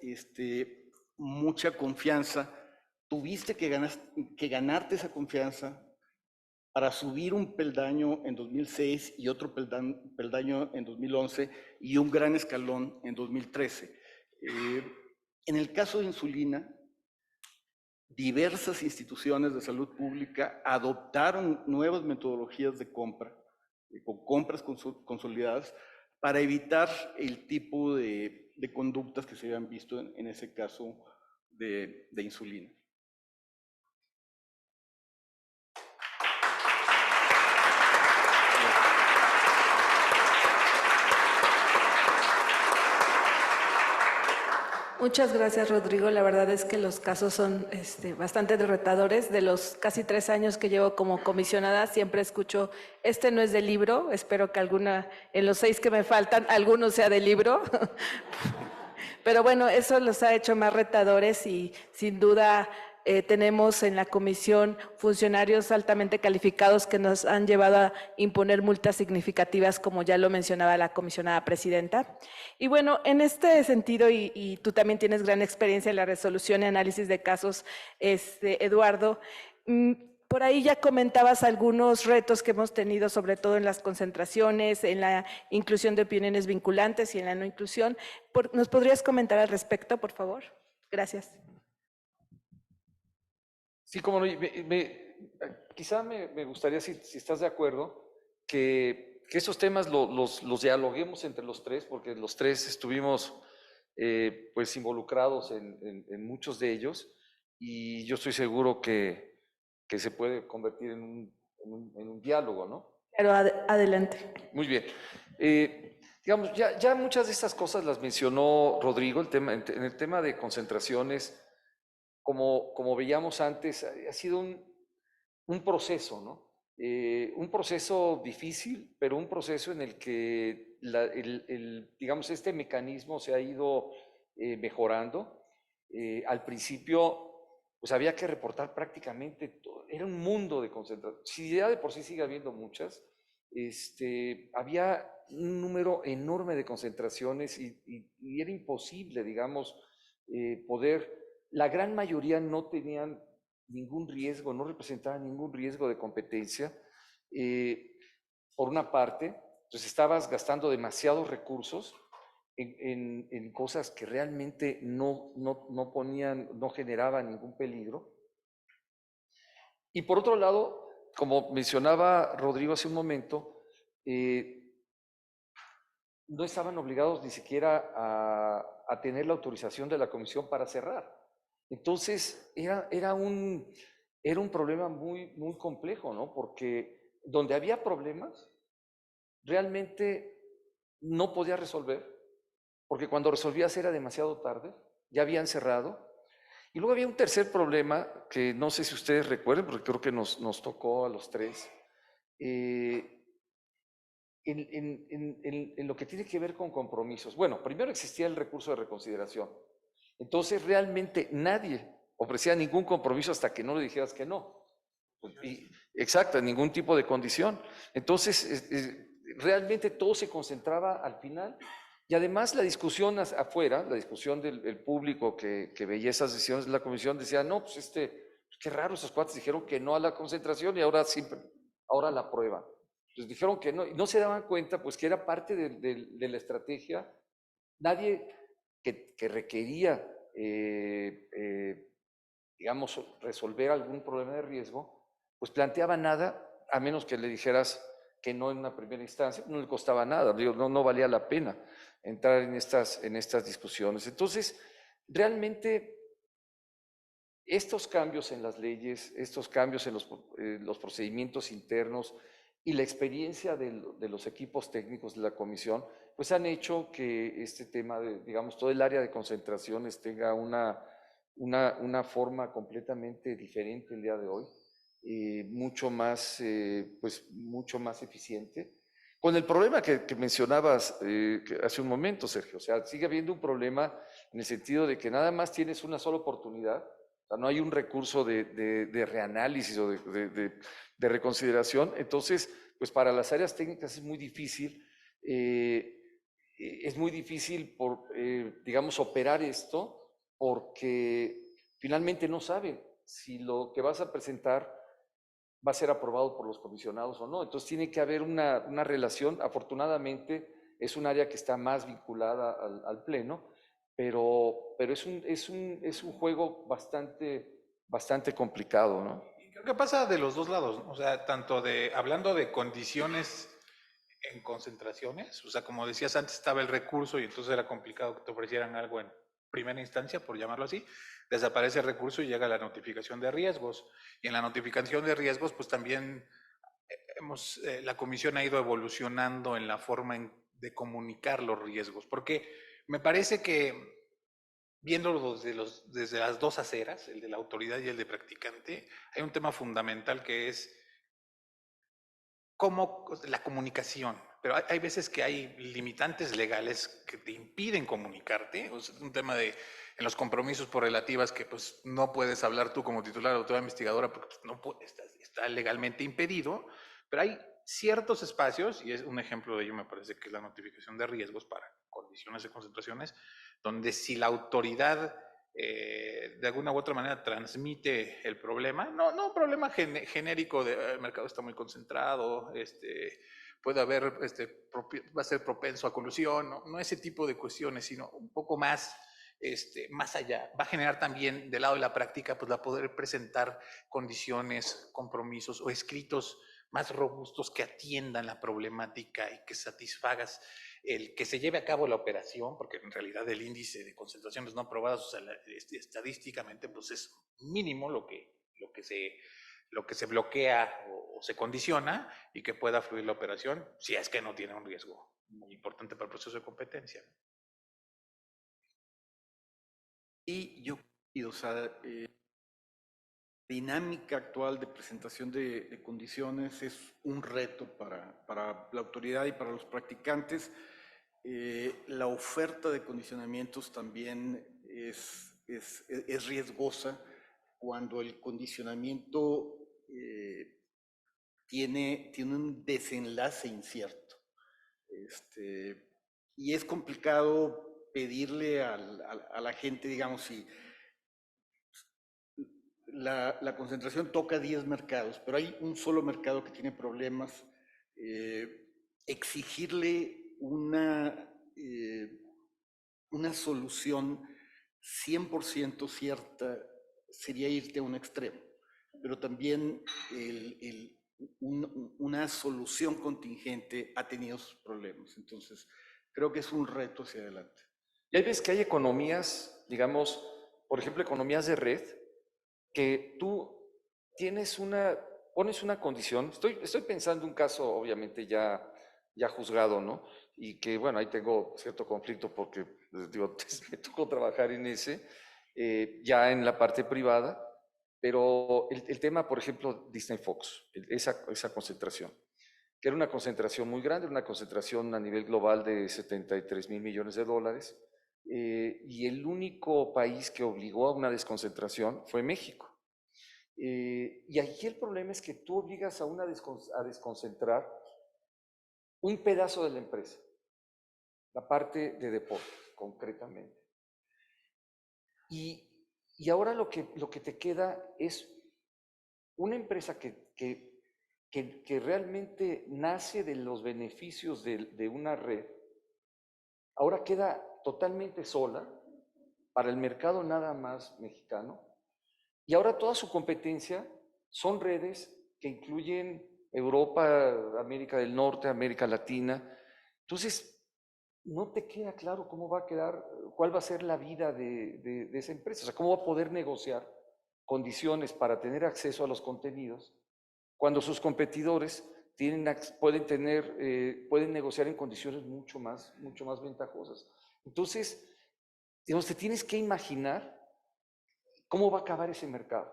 [SPEAKER 5] mucha confianza, tuviste que ganarte esa confianza para subir un peldaño en 2006 y otro peldaño en 2011 y un gran escalón en 2013. En el caso de insulina, diversas instituciones de salud pública adoptaron nuevas metodologías de compra, con compras consolidadas, para evitar el tipo de conductas que se habían visto en ese caso de insulina.
[SPEAKER 2] Muchas gracias, Rodrigo. La verdad es que los casos son bastante retadores. De los casi 3 años que llevo como comisionada, siempre escucho, este no es del libro. Espero que en los 6 que me faltan, alguno sea del libro. Pero bueno, eso los ha hecho más retadores y sin duda tenemos en la comisión funcionarios altamente calificados que nos han llevado a imponer multas significativas, como ya lo mencionaba la comisionada presidenta. Y bueno, en este sentido, y tú también tienes gran experiencia en la resolución y análisis de casos, Eduardo, por ahí ya comentabas algunos retos que hemos tenido, sobre todo en las concentraciones, en la inclusión de opiniones vinculantes y en la no inclusión. ¿Nos podrías comentar al respecto, por favor? Gracias.
[SPEAKER 3] Sí, como no, quizá me gustaría, si estás de acuerdo, que esos temas los dialoguemos entre los tres, porque los tres estuvimos pues involucrados en muchos de ellos, y yo estoy seguro que se puede convertir en un diálogo, ¿no?
[SPEAKER 2] Pero adelante.
[SPEAKER 3] Muy bien. Digamos, ya muchas de estas cosas las mencionó Rodrigo, en el tema de concentraciones. Como veíamos antes, ha sido un proceso, ¿no? Un proceso difícil, pero un proceso en el que, digamos, este mecanismo se ha ido mejorando. Al principio, pues había que reportar prácticamente todo, era un mundo de concentración. Si ya de por sí sigue habiendo muchas, había un número enorme de concentraciones y era imposible, digamos, poder. La gran mayoría no tenían ningún riesgo, no representaban ningún riesgo de competencia. Por una parte, entonces estabas gastando demasiados recursos en cosas que realmente no generaban ningún peligro. Y por otro lado, como mencionaba Rodrigo hace un momento, no estaban obligados ni siquiera a tener la autorización de la comisión para cerrar. Entonces, era un problema muy complejo, ¿no? Porque donde había problemas, realmente no podía resolver, porque cuando resolvías era demasiado tarde, ya habían cerrado. Y luego había un tercer problema, que no sé si ustedes recuerden, porque creo que nos tocó a los tres, en lo que tiene que ver con compromisos. Bueno, primero existía el recurso de reconsideración. Entonces, realmente nadie ofrecía ningún compromiso hasta que no le dijeras que no. Exacto, ningún tipo de condición. Entonces, realmente todo se concentraba al final. Y además la discusión afuera, la discusión del público que veía esas decisiones de la comisión, decía, no, pues qué raro, esos cuates dijeron que no a la concentración y ahora la aprueban. Pues dijeron que no, y no se daban cuenta, pues que era parte de la estrategia. Nadie que requería, digamos, resolver algún problema de riesgo, pues planteaba nada, a menos que le dijeras que no en una primera instancia, no le costaba nada, digo, no valía la pena entrar en estas discusiones. Entonces, realmente estos cambios en las leyes, estos cambios en los procedimientos internos y la experiencia de los equipos técnicos de la comisión, pues han hecho que este tema de, digamos, todo el área de concentraciones tenga una forma completamente diferente el día de hoy, mucho más eficiente. Con el problema que mencionabas hace un momento, Sergio, o sea, sigue habiendo un problema en el sentido de que nada más tienes una sola oportunidad. O sea, no hay un recurso de reanálisis o de reconsideración. Entonces, pues para las áreas técnicas es muy difícil, digamos, operar esto porque finalmente no saben si lo que vas a presentar va a ser aprobado por los comisionados o no. Entonces tiene que haber una relación. Afortunadamente es un área que está más vinculada al Pleno, pero es un juego bastante complicado, ¿no?
[SPEAKER 4] Y creo que pasa de los dos lados, ¿no? O sea, hablando de condiciones en concentraciones, o sea, como decías antes, estaba el recurso y entonces era complicado que te ofrecieran algo en primera instancia, por llamarlo así, desaparece el recurso y llega la notificación de riesgos. Y en la notificación de riesgos, pues también la comisión ha ido evolucionando en la forma de comunicar los riesgos, porque me parece que viéndolo desde las dos aceras, el de la autoridad y el de practicante, hay un tema fundamental que es cómo la comunicación. Pero hay veces que hay limitantes legales que te impiden comunicarte. O sea, es un tema en los compromisos por relativas que pues no puedes hablar tú como titular de autoridad investigadora porque pues, no está legalmente impedido. Pero hay ciertos espacios, y es un ejemplo de ello me parece que es la notificación de riesgos para condiciones de concentraciones, donde si la autoridad de alguna u otra manera transmite el problema, no un problema genérico de el mercado está muy concentrado, puede haber, va a ser propenso a colusión, no ese tipo de cuestiones, sino un poco más, más allá. Va a generar también del lado de la práctica, pues la poder presentar condiciones, compromisos o escritos más robustos que atiendan la problemática y que satisfagas el que se lleve a cabo la operación, porque en realidad el índice de concentraciones no aprobadas, o sea, estadísticamente, pues es mínimo lo que se bloquea o se condiciona y que pueda fluir la operación, si es que no tiene un riesgo muy importante para el proceso de competencia.
[SPEAKER 5] Y yo, o sea, dinámica actual de presentación de condiciones es un reto para la autoridad y para los practicantes. La oferta de condicionamientos también es riesgosa cuando el condicionamiento tiene un desenlace incierto. Y es complicado pedirle a la gente, digamos, si la concentración toca 10 mercados, pero hay un solo mercado que tiene problemas, exigirle una solución 100% cierta sería irte a un extremo, pero también una solución contingente ha tenido sus problemas. Entonces, creo que es un reto hacia adelante.
[SPEAKER 3] Y hay veces que hay economías, digamos, por ejemplo, economías de red, que tú pones una condición. Estoy pensando un caso, obviamente, ya juzgado, ¿no? Y que, bueno, ahí tengo cierto conflicto porque, digo, me tocó trabajar en ese, ya en la parte privada, pero el tema, por ejemplo, Disney Fox, esa concentración, que era una concentración muy grande, una concentración a nivel global de 73,000 millones de dólares, y el único país que obligó a una desconcentración fue México. Y aquí el problema es que tú obligas a desconcentrar un pedazo de la empresa, la parte de deporte, concretamente. Y ahora lo que te queda es una empresa que realmente nace de los beneficios de una red, ahora queda totalmente sola para el mercado nada más mexicano, y ahora toda su competencia son redes que incluyen Europa, América del Norte, América Latina. Entonces, no te queda claro cómo va a quedar, cuál va a ser la vida de esa empresa, o sea, cómo va a poder negociar condiciones para tener acceso a los contenidos cuando sus competidores pueden negociar en condiciones mucho más ventajosas. Entonces, digamos, te tienes que imaginar cómo va a acabar ese mercado.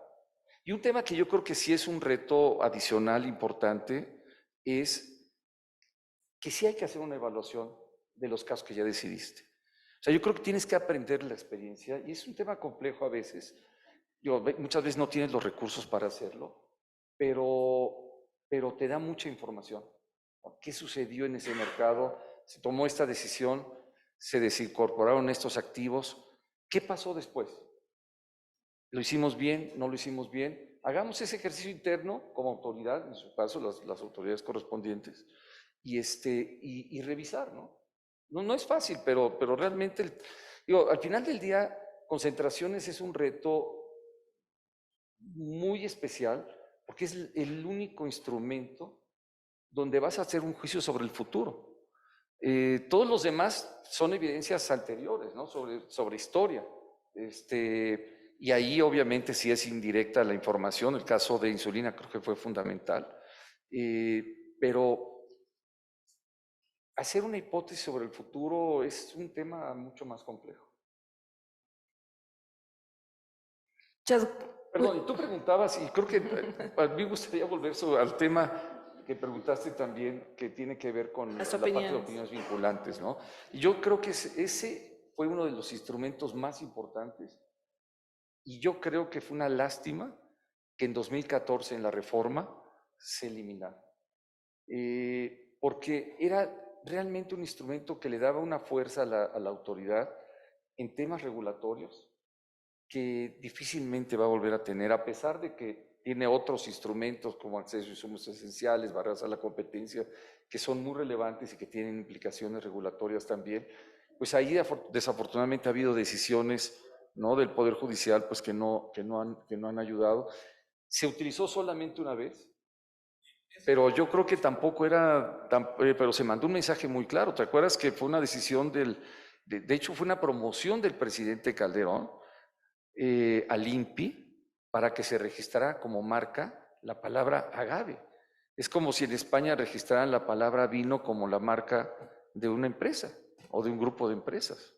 [SPEAKER 3] Y un tema que yo creo que sí es un reto adicional importante es que sí hay que hacer una evaluación de los casos que ya decidiste. O sea, yo creo que tienes que aprender la experiencia y es un tema complejo a veces. Muchas veces no tienes los recursos para hacerlo, pero te da mucha información. ¿Qué sucedió en ese mercado? Se tomó esta decisión, se desincorporaron estos activos. ¿Qué pasó después? ¿Lo hicimos bien? ¿No lo hicimos bien? Hagamos ese ejercicio interno como autoridad, en su caso las autoridades correspondientes, y revisar, ¿no? No es fácil, pero realmente, al final del día, concentraciones es un reto muy especial porque es el único instrumento donde vas a hacer un juicio sobre el futuro. Todos los demás son evidencias anteriores, ¿no? Sobre historia. Y ahí obviamente sí es indirecta la información. El caso de insulina creo que fue fundamental. Pero hacer una hipótesis sobre el futuro es un tema mucho más complejo. Perdón, y tú preguntabas, y creo que a mí me gustaría volver al tema que preguntaste también, que tiene que ver con la parte de opiniones vinculantes, ¿no? Y yo creo que ese fue uno de los instrumentos más importantes, y yo creo que fue una lástima que en 2014 en la reforma se eliminara, porque era realmente un instrumento que le daba una fuerza a la autoridad en temas regulatorios que difícilmente va a volver a tener, a pesar de que tiene otros instrumentos como acceso a insumos esenciales, barreras a la competencia, que son muy relevantes y que tienen implicaciones regulatorias también. Pues ahí desafortunadamente ha habido decisiones, ¿no?, del Poder Judicial pues que no han ayudado. Se utilizó solamente una vez, pero yo creo que tampoco era pero se mandó un mensaje muy claro. ¿Te acuerdas que fue una decisión de hecho fue una promoción del presidente Calderón al INPI para que se registrara como marca la palabra agave? Es como si en España registraran la palabra vino como la marca de una empresa o de un grupo de empresas.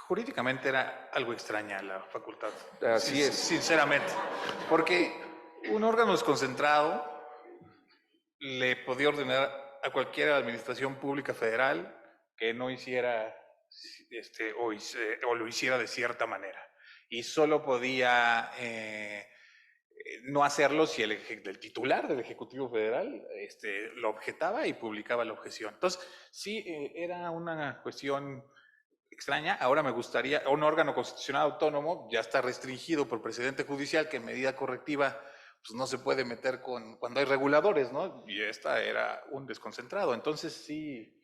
[SPEAKER 4] Jurídicamente era algo extraña la facultad.
[SPEAKER 3] Así es.
[SPEAKER 4] Sinceramente. Porque un órgano desconcentrado le podía ordenar a cualquier administración pública federal que no hiciera o lo hiciera de cierta manera. Y solo podía no hacerlo si el titular del Ejecutivo Federal lo objetaba y publicaba la objeción. Entonces, sí, era una cuestión extraña. Ahora me gustaría, un órgano constitucional autónomo ya está restringido por precedente judicial que en medida correctiva pues no se puede meter cuando hay reguladores, ¿no? Y esta era un desconcentrado. Entonces sí,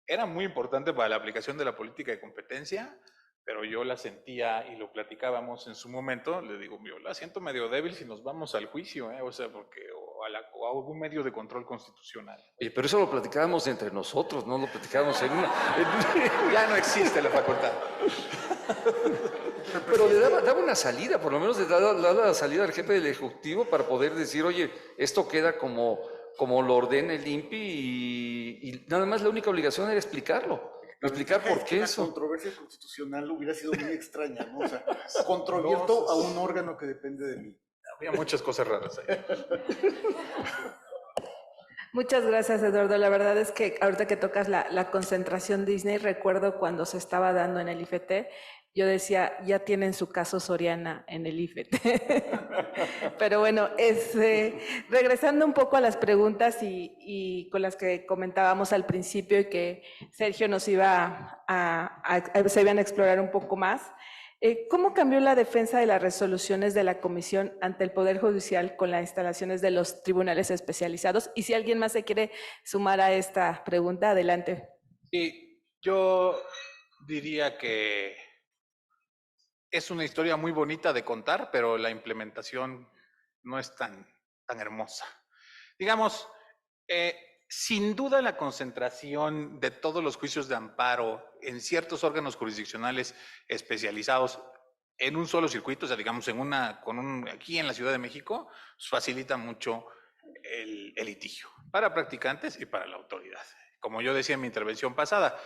[SPEAKER 4] era muy importante para la aplicación de la política de competencia, pero yo la sentía y lo platicábamos en su momento, le digo, yo la siento medio débil si nos vamos al juicio, o sea, porque o a algún medio de control constitucional.
[SPEAKER 3] Oye, pero eso lo platicábamos entre nosotros, no lo platicábamos en una...
[SPEAKER 4] Ya no existe la facultad.
[SPEAKER 3] Pero le daba una salida, por lo menos le daba la salida al jefe del Ejecutivo para poder decir, oye, esto queda como lo ordena el INPI y nada más la única obligación era explicarlo. Explicar por qué eso.
[SPEAKER 5] La controversia constitucional hubiera sido muy extraña, ¿no? O sea, controvierto a un órgano que depende de mí.
[SPEAKER 4] Había muchas cosas raras ahí.
[SPEAKER 2] Muchas gracias, Eduardo. La verdad es que ahorita que tocas la concentración Disney, recuerdo cuando se estaba dando en el IFT, yo decía, ya tienen su caso Soriana en el IFT. Pero bueno, regresando un poco a las preguntas y con las que comentábamos al principio y que Sergio nos iba se iban a explorar un poco más, ¿cómo cambió la defensa de las resoluciones de la Comisión ante el Poder Judicial con las instalaciones de los tribunales especializados? Y si alguien más se quiere sumar a esta pregunta, adelante.
[SPEAKER 4] Sí, yo diría que es una historia muy bonita de contar, pero la implementación no es tan hermosa. Digamos, sin duda la concentración de todos los juicios de amparo en ciertos órganos jurisdiccionales especializados en un solo circuito, o sea, digamos, aquí en la Ciudad de México, facilita mucho el litigio para practicantes y para la autoridad. Como yo decía en mi intervención pasada,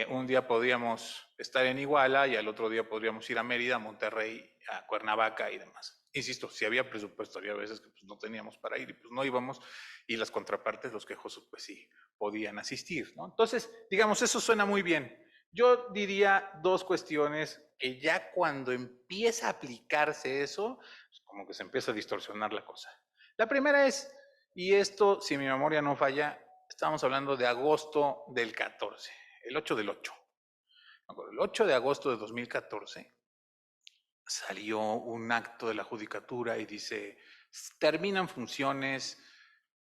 [SPEAKER 4] un día podríamos estar en Iguala y al otro día podríamos ir a Mérida, a Monterrey, a Cuernavaca y demás. Insisto, si había presupuesto, había veces que pues, no teníamos para ir y pues no íbamos, y las contrapartes, los quejosos, pues sí, podían asistir, ¿no? Entonces, digamos, eso suena muy bien. Yo diría dos cuestiones que ya cuando empieza a aplicarse eso, como que se empieza a distorsionar la cosa. La primera es, y esto, si mi memoria no falla, estamos hablando de agosto del 14, el 8 del 8. El 8 de agosto de 2014 salió un acto de la judicatura y dice, terminan funciones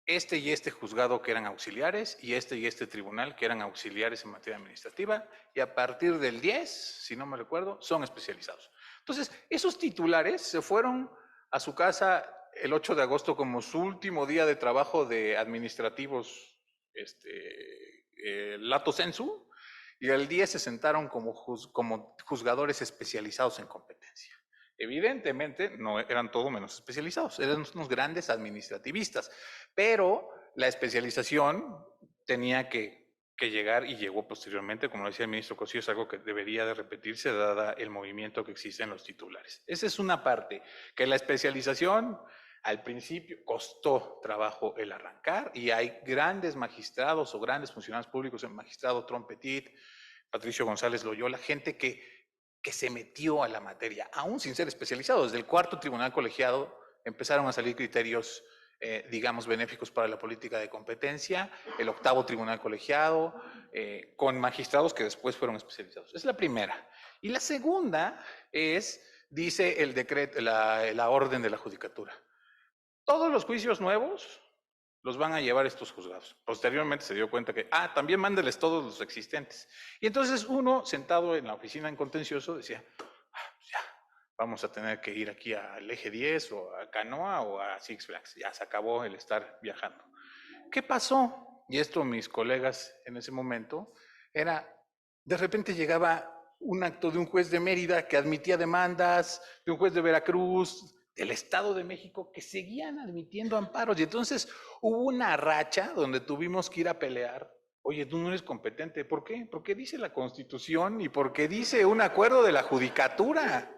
[SPEAKER 4] este y este juzgado que eran auxiliares y este tribunal que eran auxiliares en materia administrativa, y a partir del 10, si no me recuerdo, son especializados. Entonces, esos titulares se fueron a su casa el 8 de agosto como su último día de trabajo de administrativos lato sensu, y el 10 se sentaron como juzgadores especializados en competencia. Evidentemente, no eran todo menos especializados, eran unos grandes administrativistas, pero la especialización tenía que llegar y llegó posteriormente, como decía el ministro Cosío, es algo que debería de repetirse dada el movimiento que existe en los titulares. Esa es una parte, que la especialización al principio costó trabajo el arrancar y hay grandes magistrados o grandes funcionarios públicos, el magistrado Trompetit, Patricio González Loyola, gente que se metió a la materia, aún sin ser especializado. Desde el cuarto tribunal colegiado empezaron a salir criterios, digamos, benéficos para la política de competencia, el octavo tribunal colegiado, con magistrados que después fueron especializados. Es la primera. Y la segunda es, dice el decreto, la orden de la judicatura. Todos los juicios nuevos los van a llevar estos juzgados. Posteriormente se dio cuenta que, también mándeles todos los existentes. Y entonces uno, sentado en la oficina en contencioso, decía, ya, vamos a tener que ir aquí al Eje 10 o a Canoa o a Six Flags. Ya se acabó el estar viajando. ¿Qué pasó? Y esto mis colegas en ese momento, de repente llegaba un acto de un juez de Mérida que admitía demandas, de un juez de Veracruz, del Estado de México, que seguían admitiendo amparos. Y entonces hubo una racha donde tuvimos que ir a pelear. Oye, tú no eres competente. ¿Por qué? Porque dice la Constitución y porque dice un acuerdo de la judicatura.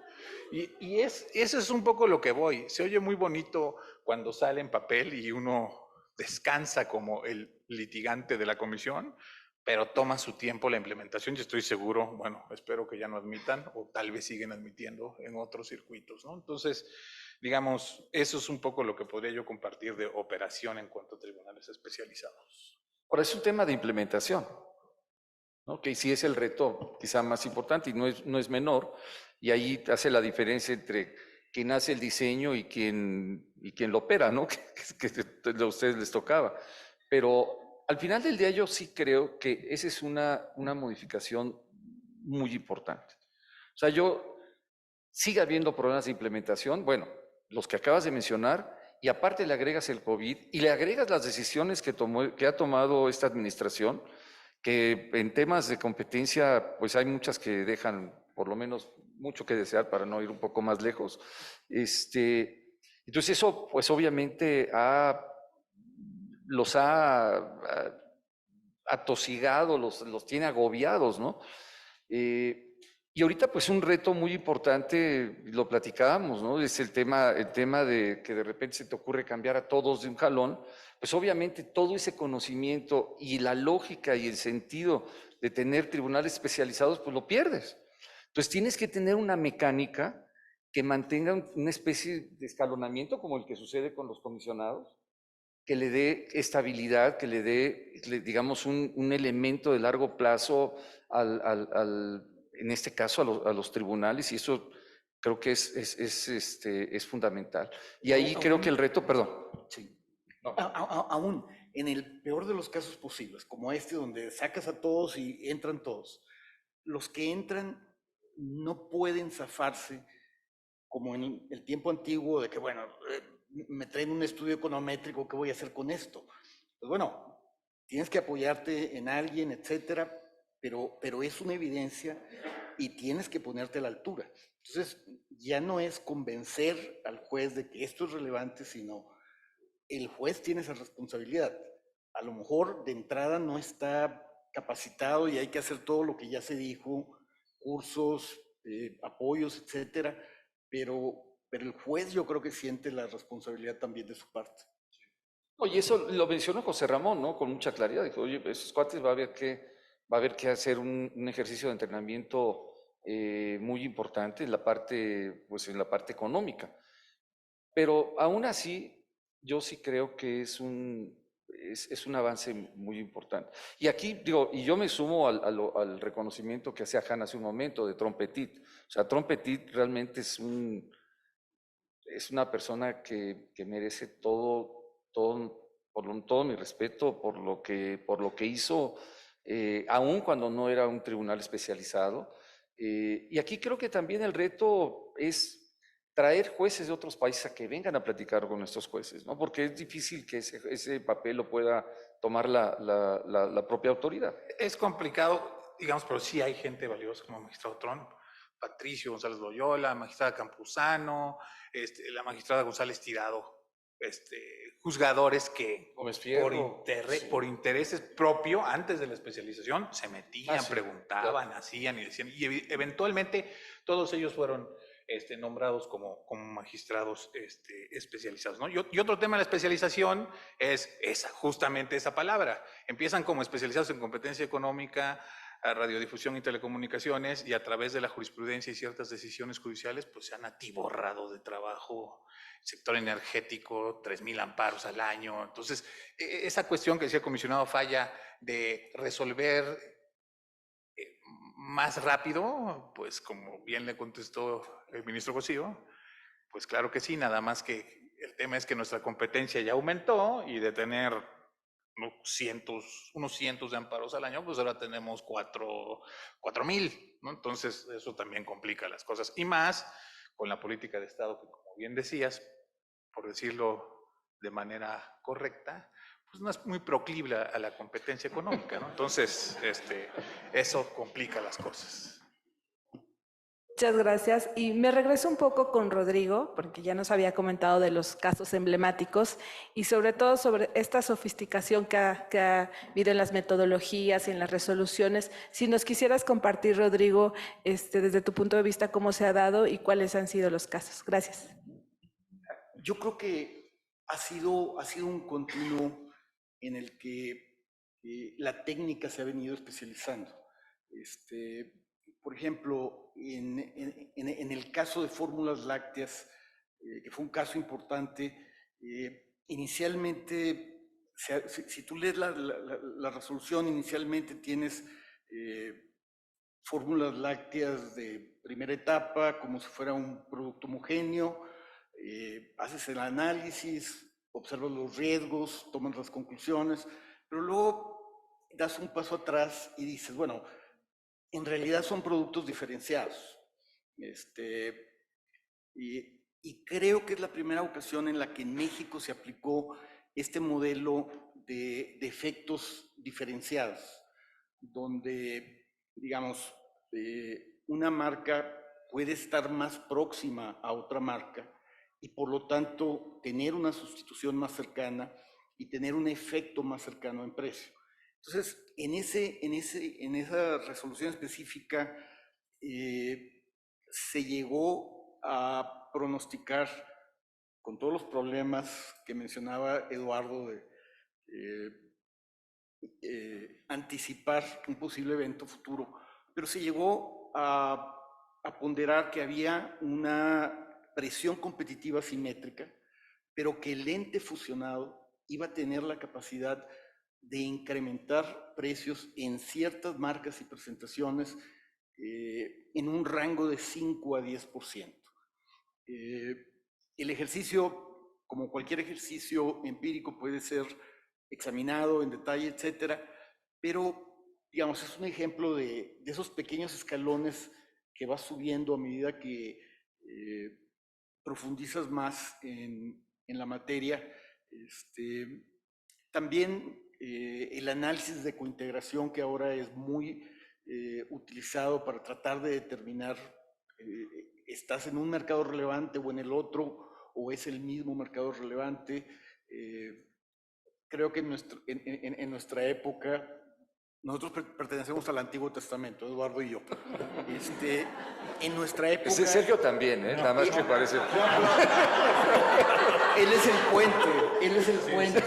[SPEAKER 4] Y eso es un poco lo que voy. Se oye muy bonito cuando sale en papel y uno descansa como el litigante de la comisión, pero toma su tiempo la implementación y estoy seguro, bueno, espero que ya no admitan o tal vez siguen admitiendo en otros circuitos, ¿no? Entonces, digamos, eso es un poco lo que podría yo compartir de operación en cuanto a tribunales especializados.
[SPEAKER 3] Ahora, es un tema de implementación, ¿no? Que sí es el reto quizá más importante y no es menor, y ahí hace la diferencia entre quien hace el diseño y quien lo opera, ¿no? Que a ustedes les tocaba. Pero al final del día yo sí creo que esa es una modificación muy importante. O sea, sigue habiendo problemas de implementación, bueno, los que acabas de mencionar, y aparte le agregas el COVID y le agregas las decisiones que ha tomado esta administración, que en temas de competencia, pues hay muchas que dejan por lo menos mucho que desear para no ir un poco más lejos. Entonces eso, pues obviamente los ha atosigado, los tiene agobiados, ¿no? Y ahorita pues un reto muy importante, lo platicábamos, ¿no? Es el tema de que de repente se te ocurre cambiar a todos de un jalón, pues obviamente todo ese conocimiento y la lógica y el sentido de tener tribunales especializados, pues lo pierdes. Entonces tienes que tener una mecánica que mantenga una especie de escalonamiento como el que sucede con los comisionados, que le dé estabilidad, que le dé, digamos, un elemento de largo plazo en este caso a los tribunales, y eso creo que es fundamental. Y ahí creo que el reto, perdón.
[SPEAKER 5] Sí. No. Aún en el peor de los casos posibles, como este, donde sacas a todos y entran todos, los que entran no pueden zafarse como en el tiempo antiguo de que, bueno, me traen un estudio econométrico, ¿qué voy a hacer con esto? Pues bueno, tienes que apoyarte en alguien, etcétera, pero es una evidencia y tienes que ponerte a la altura. Entonces, ya no es convencer al juez de que esto es relevante, sino el juez tiene esa responsabilidad. A lo mejor de entrada no está capacitado y hay que hacer todo lo que ya se dijo, cursos, apoyos, etcétera, pero el juez yo creo que siente la responsabilidad también de su parte.
[SPEAKER 3] Oye, eso lo mencionó José Ramón, ¿no? Con mucha claridad. Dijo, oye, esos cuates va a haber que hacer un ejercicio de entrenamiento muy importante en la parte, pues en la parte económica. Pero aún así, yo sí creo que es un avance muy importante. Y aquí, digo, y yo me sumo al reconocimiento que hacía Han hace un momento de Trompetit. O sea, Trompetit realmente es una persona que merece todo mi respeto por lo que hizo, aun cuando no era un tribunal especializado. Y aquí creo que también el reto es traer jueces de otros países a que vengan a platicar con nuestros jueces, ¿no? Porque es difícil que ese papel lo pueda tomar la propia autoridad.
[SPEAKER 4] Es complicado, digamos, pero sí hay gente valiosa como el magistrado Trump, Patricio González Loyola, magistrada Campuzano, la magistrada González Tirado, juzgadores que
[SPEAKER 3] Gómez Fierro, sí.
[SPEAKER 4] por intereses propios, antes de la especialización, se metían,
[SPEAKER 3] Sí,
[SPEAKER 4] preguntaban,
[SPEAKER 3] claro.
[SPEAKER 4] hacían y decían, y eventualmente todos ellos fueron nombrados como magistrados especializados, ¿no? Y otro tema de la especialización es justamente esa palabra. Empiezan como especializados en competencia económica, a radiodifusión y telecomunicaciones, y a través de la jurisprudencia y ciertas decisiones judiciales, pues se han atiborrado de trabajo. Sector energético, 3,000 amparos al año. Entonces, esa cuestión que decía el comisionado Falla de resolver más rápido, pues como bien le contestó el ministro Cosío, pues claro que sí, nada más que el tema es que nuestra competencia ya aumentó y de tener unos cientos de amparos al año, pues ahora tenemos 4,000, ¿no? Entonces eso también complica las cosas. Y más con la política de Estado que, como bien decías, por decirlo de manera correcta, pues no es muy proclive a la competencia económica, ¿no? Entonces, eso complica las cosas.
[SPEAKER 2] Muchas gracias. Y me regreso un poco con Rodrigo, porque ya nos había comentado de los casos emblemáticos y sobre todo sobre esta sofisticación que ha habido en las metodologías y en las resoluciones. Si nos quisieras compartir, Rodrigo, desde tu punto de vista, cómo se ha dado y cuáles han sido los casos. Gracias.
[SPEAKER 5] Yo creo que ha sido un continuo en el que la técnica se ha venido especializando. Por ejemplo, en el caso de fórmulas lácteas, que fue un caso importante, inicialmente, si tú lees la resolución, inicialmente tienes fórmulas lácteas de primera etapa, como si fuera un producto homogéneo, haces el análisis, observas los riesgos, tomas las conclusiones, pero luego das un paso atrás y dices, bueno, en realidad son productos diferenciados. Y creo que es la primera ocasión en la que en México se aplicó este modelo de efectos diferenciados, donde, digamos, una marca puede estar más próxima a otra marca y por lo tanto tener una sustitución más cercana y tener un efecto más cercano en precio. Entonces, en esa resolución específica se llegó a pronosticar, con todos los problemas que mencionaba Eduardo, de anticipar un posible evento futuro, pero se llegó a ponderar que había una presión competitiva simétrica, pero que el ente fusionado iba a tener la capacidad de incrementar precios en ciertas marcas y presentaciones en un rango de 5 a 10%. El ejercicio, como cualquier ejercicio empírico, puede ser examinado en detalle, etcétera, pero, digamos, es un ejemplo de esos pequeños escalones que vas subiendo a medida que profundizas más en en la materia. También el análisis de cointegración, que ahora es muy utilizado para tratar de determinar estás en un mercado relevante o en el otro, o es el mismo mercado relevante. Creo que en nuestra época, nosotros pertenecemos al Antiguo Testamento, Eduardo y yo. En nuestra época...
[SPEAKER 3] Sergio también, nada más que parece...
[SPEAKER 5] Él es el puente, él es el puente.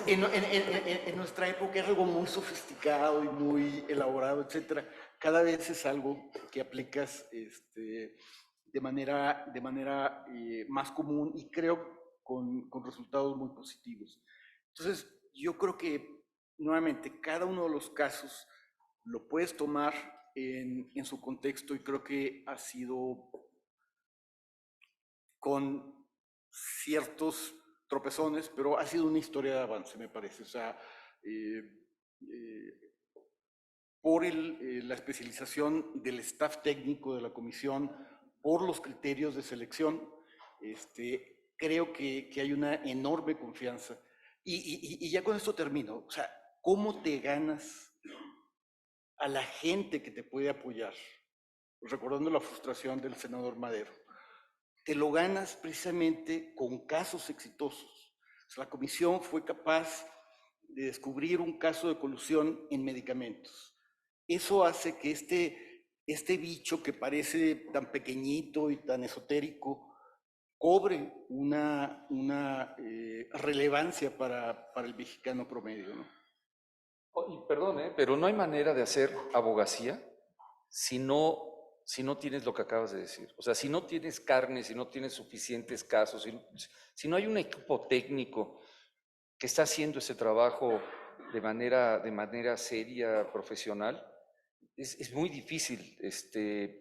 [SPEAKER 5] En nuestra época era algo muy sofisticado y muy elaborado, etcétera. Cada vez es algo que aplicas de manera más común y creo con resultados muy positivos. Entonces, yo creo que, nuevamente, cada uno de los casos lo puedes tomar en su contexto y creo que ha sido con ciertos tropezones, pero ha sido una historia de avance, me parece. O sea, por la especialización del staff técnico de la comisión, por los criterios de selección, creo que hay una enorme confianza. Y ya con esto termino. O sea, ¿cómo te ganas a la gente que te puede apoyar? Recordando la frustración del senador Madero. Te lo ganas precisamente con casos exitosos. O sea, la comisión fue capaz de descubrir un caso de colusión en medicamentos. Eso hace que este bicho que parece tan pequeñito y tan esotérico cobre una relevancia para el mexicano promedio, ¿no?
[SPEAKER 3] Y perdón, pero no hay manera de hacer abogacía si no tienes lo que acabas de decir. O sea, si no tienes carne, si no tienes suficientes casos, si no hay un equipo técnico que está haciendo ese trabajo de manera seria, profesional, es muy difícil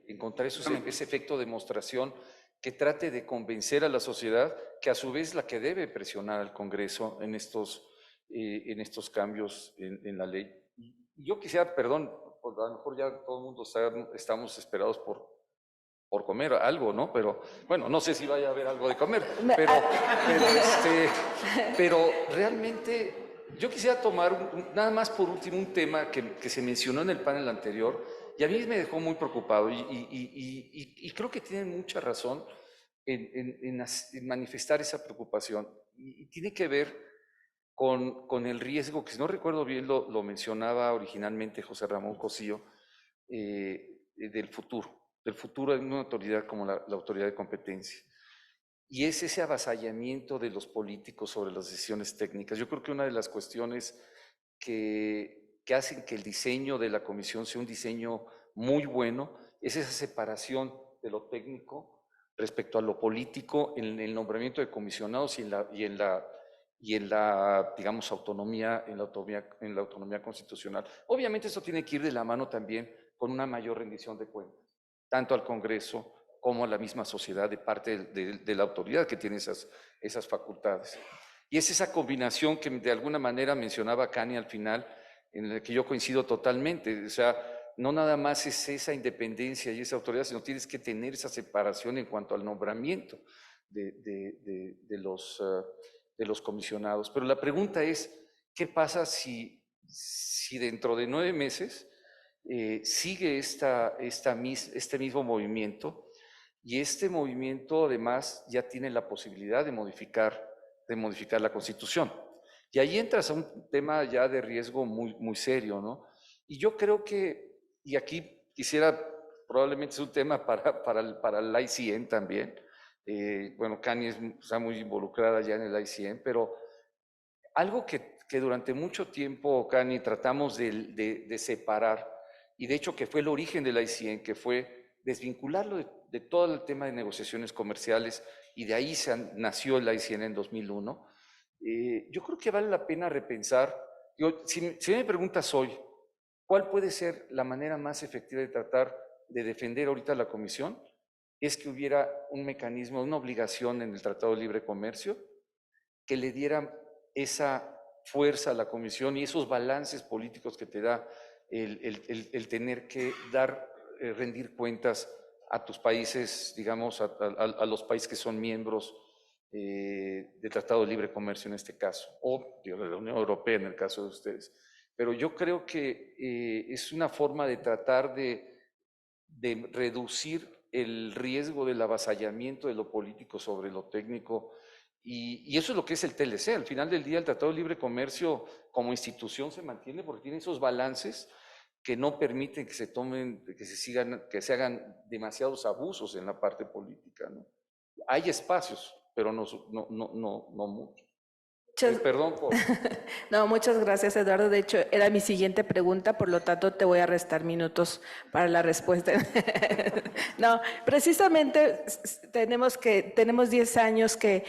[SPEAKER 3] encontrar ese efecto de demostración que trate de convencer a la sociedad, que a su vez es la que debe presionar al Congreso en estos cambios en la ley. Yo quisiera, perdón, a lo mejor ya todo el mundo estamos esperados por comer algo, ¿no? Pero bueno, no sé si vaya a haber algo de comer, pero realmente yo quisiera tomar nada más por último un tema que se mencionó en el panel anterior y a mí me dejó muy preocupado y creo que tienen mucha razón en manifestar esa preocupación y tiene que ver con el riesgo, que si no recuerdo bien lo mencionaba originalmente José Ramón Cosío, del futuro de una autoridad como la autoridad de competencia. Y es ese avasallamiento de los políticos sobre las decisiones técnicas. Yo creo que una de las cuestiones que hacen que el diseño de la comisión sea un diseño muy bueno es esa separación de lo técnico respecto a lo político en el nombramiento de comisionados y en la digamos, autonomía constitucional. Obviamente eso tiene que ir de la mano también con una mayor rendición de cuentas, tanto al Congreso como a la misma sociedad de parte de la autoridad que tiene esas facultades. Y es esa combinación que de alguna manera mencionaba Cani al final, en la que yo coincido totalmente. O sea, no nada más es esa independencia y esa autoridad, sino tienes que tener esa separación en cuanto al nombramiento de los comisionados. Pero la pregunta es, ¿qué pasa si dentro de 9 meses sigue este mismo movimiento? Y este movimiento además ya tiene la posibilidad de modificar la Constitución. Y ahí entras a un tema ya de riesgo muy, muy serio, ¿no? Y yo creo que, y aquí quisiera, probablemente es un tema para el ICN también. Bueno, Cani está muy involucrada ya en el ICN, pero algo que durante mucho tiempo, Cani, tratamos de separar, y de hecho que fue el origen del ICN, que fue desvincularlo de todo el tema de negociaciones comerciales, y de ahí nació el ICN en 2001. Yo creo que vale la pena repensar. Si me preguntas hoy, ¿cuál puede ser la manera más efectiva de tratar de defender ahorita la Comisión? Es que hubiera un mecanismo, una obligación en el Tratado de Libre Comercio que le diera esa fuerza a la Comisión y esos balances políticos que te da el tener que rendir cuentas a tus países, digamos, a los países que son miembros del Tratado de Libre Comercio en este caso, o de la Unión Europea en el caso de ustedes. Pero yo creo que es una forma de tratar de reducir el riesgo del avasallamiento de lo político sobre lo técnico, y eso es lo que es el TLC. Al final del día, el Tratado de Libre Comercio como institución se mantiene porque tiene esos balances que no permiten que se tomen, que se hagan demasiados abusos en la parte política, ¿no? Hay espacios, pero no mucho. Perdón por...
[SPEAKER 2] No, muchas gracias, Eduardo. De hecho, era mi siguiente pregunta, por lo tanto, te voy a restar minutos para la respuesta. No, precisamente tenemos 10 años que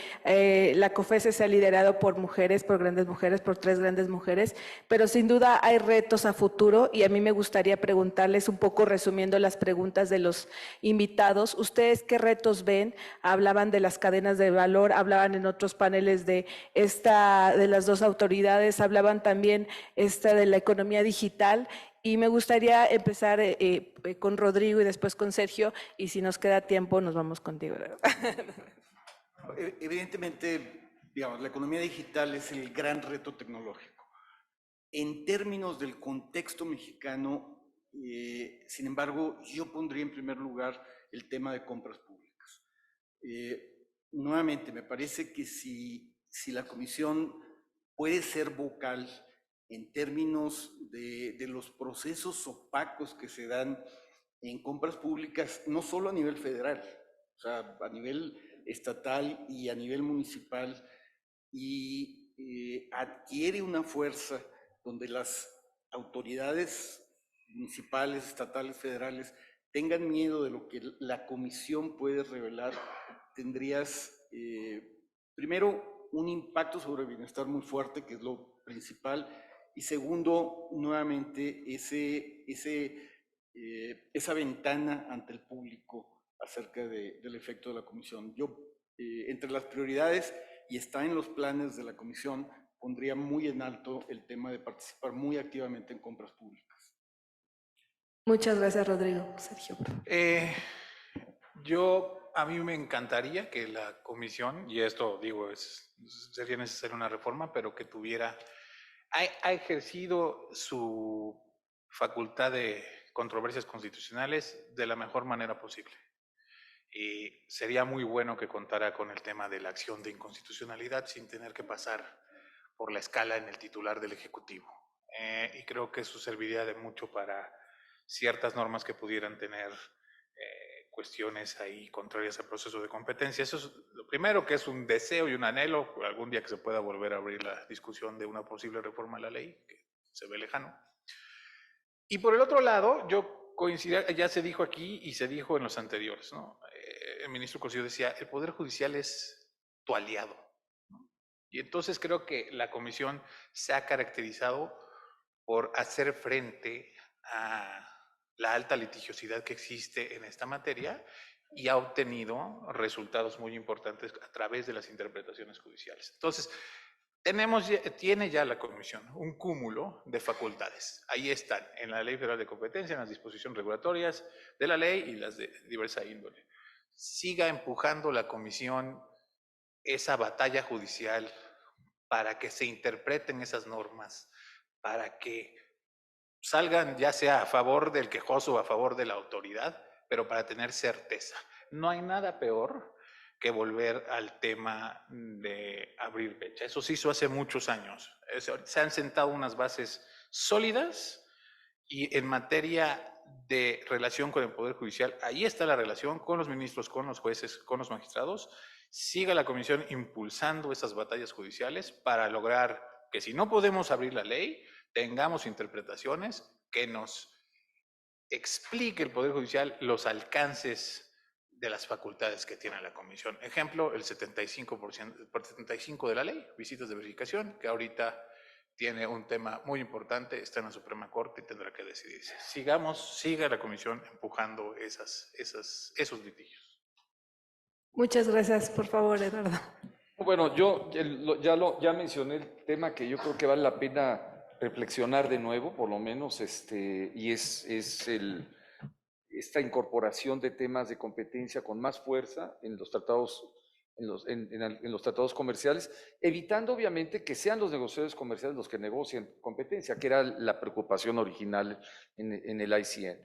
[SPEAKER 2] la COFESE se ha liderado por mujeres, por grandes mujeres, por 3 grandes mujeres, pero sin duda hay retos a futuro y a mí me gustaría preguntarles un poco, resumiendo las preguntas de los invitados, ¿ustedes qué retos ven? Hablaban de las cadenas de valor, hablaban en otros paneles de las 2 autoridades, hablaban también de la economía digital, y me gustaría empezar con Rodrigo y después con Sergio, y si nos queda tiempo nos vamos contigo.
[SPEAKER 5] Evidentemente, digamos, la economía digital es el gran reto tecnológico. En términos del contexto mexicano, sin embargo, yo pondría en primer lugar el tema de compras públicas. Nuevamente, me parece que si la Comisión puede ser vocal en términos de los procesos opacos que se dan en compras públicas, no solo a nivel federal, o sea, a nivel estatal y a nivel municipal, y adquiere una fuerza donde las autoridades municipales, estatales, federales tengan miedo de lo que la Comisión puede revelar, tendrías primero un impacto sobre el bienestar muy fuerte, que es lo principal, y segundo, nuevamente, esa ventana ante el público acerca del efecto de la Comisión. Yo, entre las prioridades, y está en los planes de la Comisión, pondría muy en alto el tema de participar muy activamente en compras públicas.
[SPEAKER 2] Muchas gracias, Rodrigo. Sergio.
[SPEAKER 4] A mí me encantaría que la comisión, y esto digo, sería necesaria una reforma, pero que ha ejercido su facultad de controversias constitucionales de la mejor manera posible. Y sería muy bueno que contara con el tema de la acción de inconstitucionalidad sin tener que pasar por la escala en el titular del Ejecutivo. Y creo que eso serviría de mucho para ciertas normas que pudieran tener cuestiones ahí contrarias al proceso de competencia. Eso es lo primero, que es un deseo y un anhelo, algún día que se pueda volver a abrir la discusión de una posible reforma a la ley, que se ve lejano. Y por el otro lado, yo coincidiría, ya se dijo aquí y se dijo en los anteriores, ¿no? El ministro Cosío decía, el Poder Judicial es tu aliado, ¿no? Y entonces creo que la comisión se ha caracterizado por hacer frente a la alta litigiosidad que existe en esta materia y ha obtenido resultados muy importantes a través de las interpretaciones judiciales. Entonces, tiene ya la Comisión un cúmulo de facultades. Ahí están, en la Ley Federal de Competencia, en las disposiciones regulatorias de la ley y las de diversa índole. Siga empujando la Comisión esa batalla judicial para que se interpreten esas normas, para que salgan ya sea a favor del quejoso o a favor de la autoridad, pero para tener certeza. No hay nada peor que volver al tema de abrir brecha. Eso se hizo hace muchos años. Se han sentado unas bases sólidas y en materia de relación con el Poder Judicial, ahí está la relación con los ministros, con los jueces, con los magistrados. Siga la Comisión impulsando esas batallas judiciales para lograr que si no podemos abrir la ley, tengamos interpretaciones que nos explique el Poder Judicial los alcances de las facultades que tiene la Comisión. Ejemplo, el 75% de la ley, visitas de verificación, que ahorita tiene un tema muy importante, está en la Suprema Corte y tendrá que decidirse. Siga la Comisión empujando esos litigios.
[SPEAKER 2] Muchas gracias, por favor, Eduardo.
[SPEAKER 3] Bueno, yo ya mencioné el tema que yo creo que vale la pena reflexionar de nuevo, por lo menos, y es esta incorporación de temas de competencia con más fuerza en los tratados, en los tratados comerciales, evitando obviamente que sean los negociadores comerciales los que negocien competencia, que era la preocupación original en el ICN.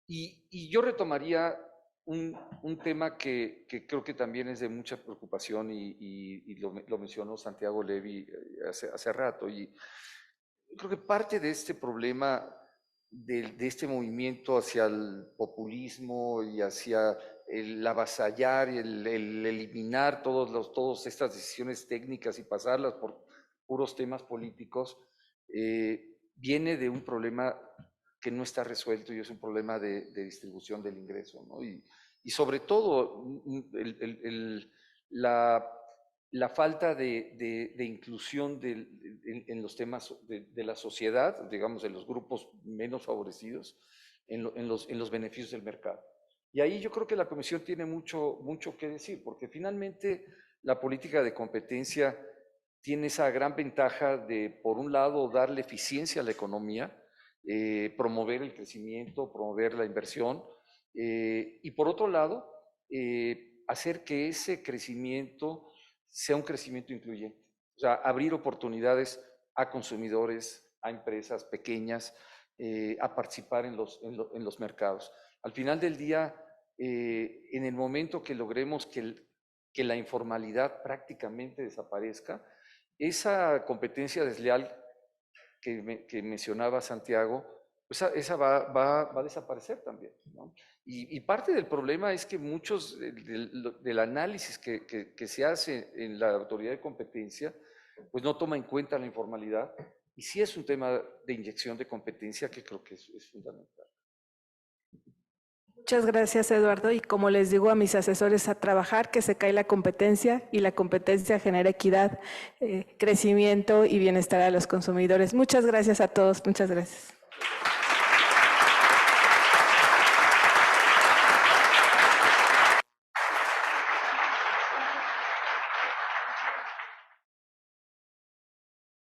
[SPEAKER 3] Y yo retomaría un tema que creo que también es de mucha preocupación y lo mencionó Santiago Levi hace rato. Y creo que parte de este problema de este movimiento hacia el populismo y hacia el avasallar y el eliminar todas estas decisiones técnicas y pasarlas por puros temas políticos, viene de un problema que no está resuelto y es un problema de distribución del ingreso, ¿no? Y sobre todo la falta de inclusión en los temas de la sociedad, digamos, de los grupos menos favorecidos, en los beneficios del mercado. Y ahí yo creo que la Comisión tiene mucho que decir, porque finalmente la política de competencia tiene esa gran ventaja de, por un lado, darle eficiencia a la economía, promover el crecimiento, promover la inversión, y por otro lado, hacer que ese crecimiento sea un crecimiento incluyente, o sea, abrir oportunidades a consumidores, a empresas pequeñas, a participar en los mercados. Al final del día, en el momento que logremos que la informalidad prácticamente desaparezca, esa competencia desleal que mencionaba Santiago, pues esa va a desaparecer también, ¿no? Y parte del problema es que muchos del análisis que se hace en la autoridad de competencia, pues no toma en cuenta la informalidad, y sí es un tema de inyección de competencia que creo que es fundamental.
[SPEAKER 2] Muchas gracias, Eduardo. Y como les digo a mis asesores, a trabajar, que se cae la competencia y la competencia genera equidad, crecimiento y bienestar a los consumidores. Muchas gracias a todos. Muchas gracias.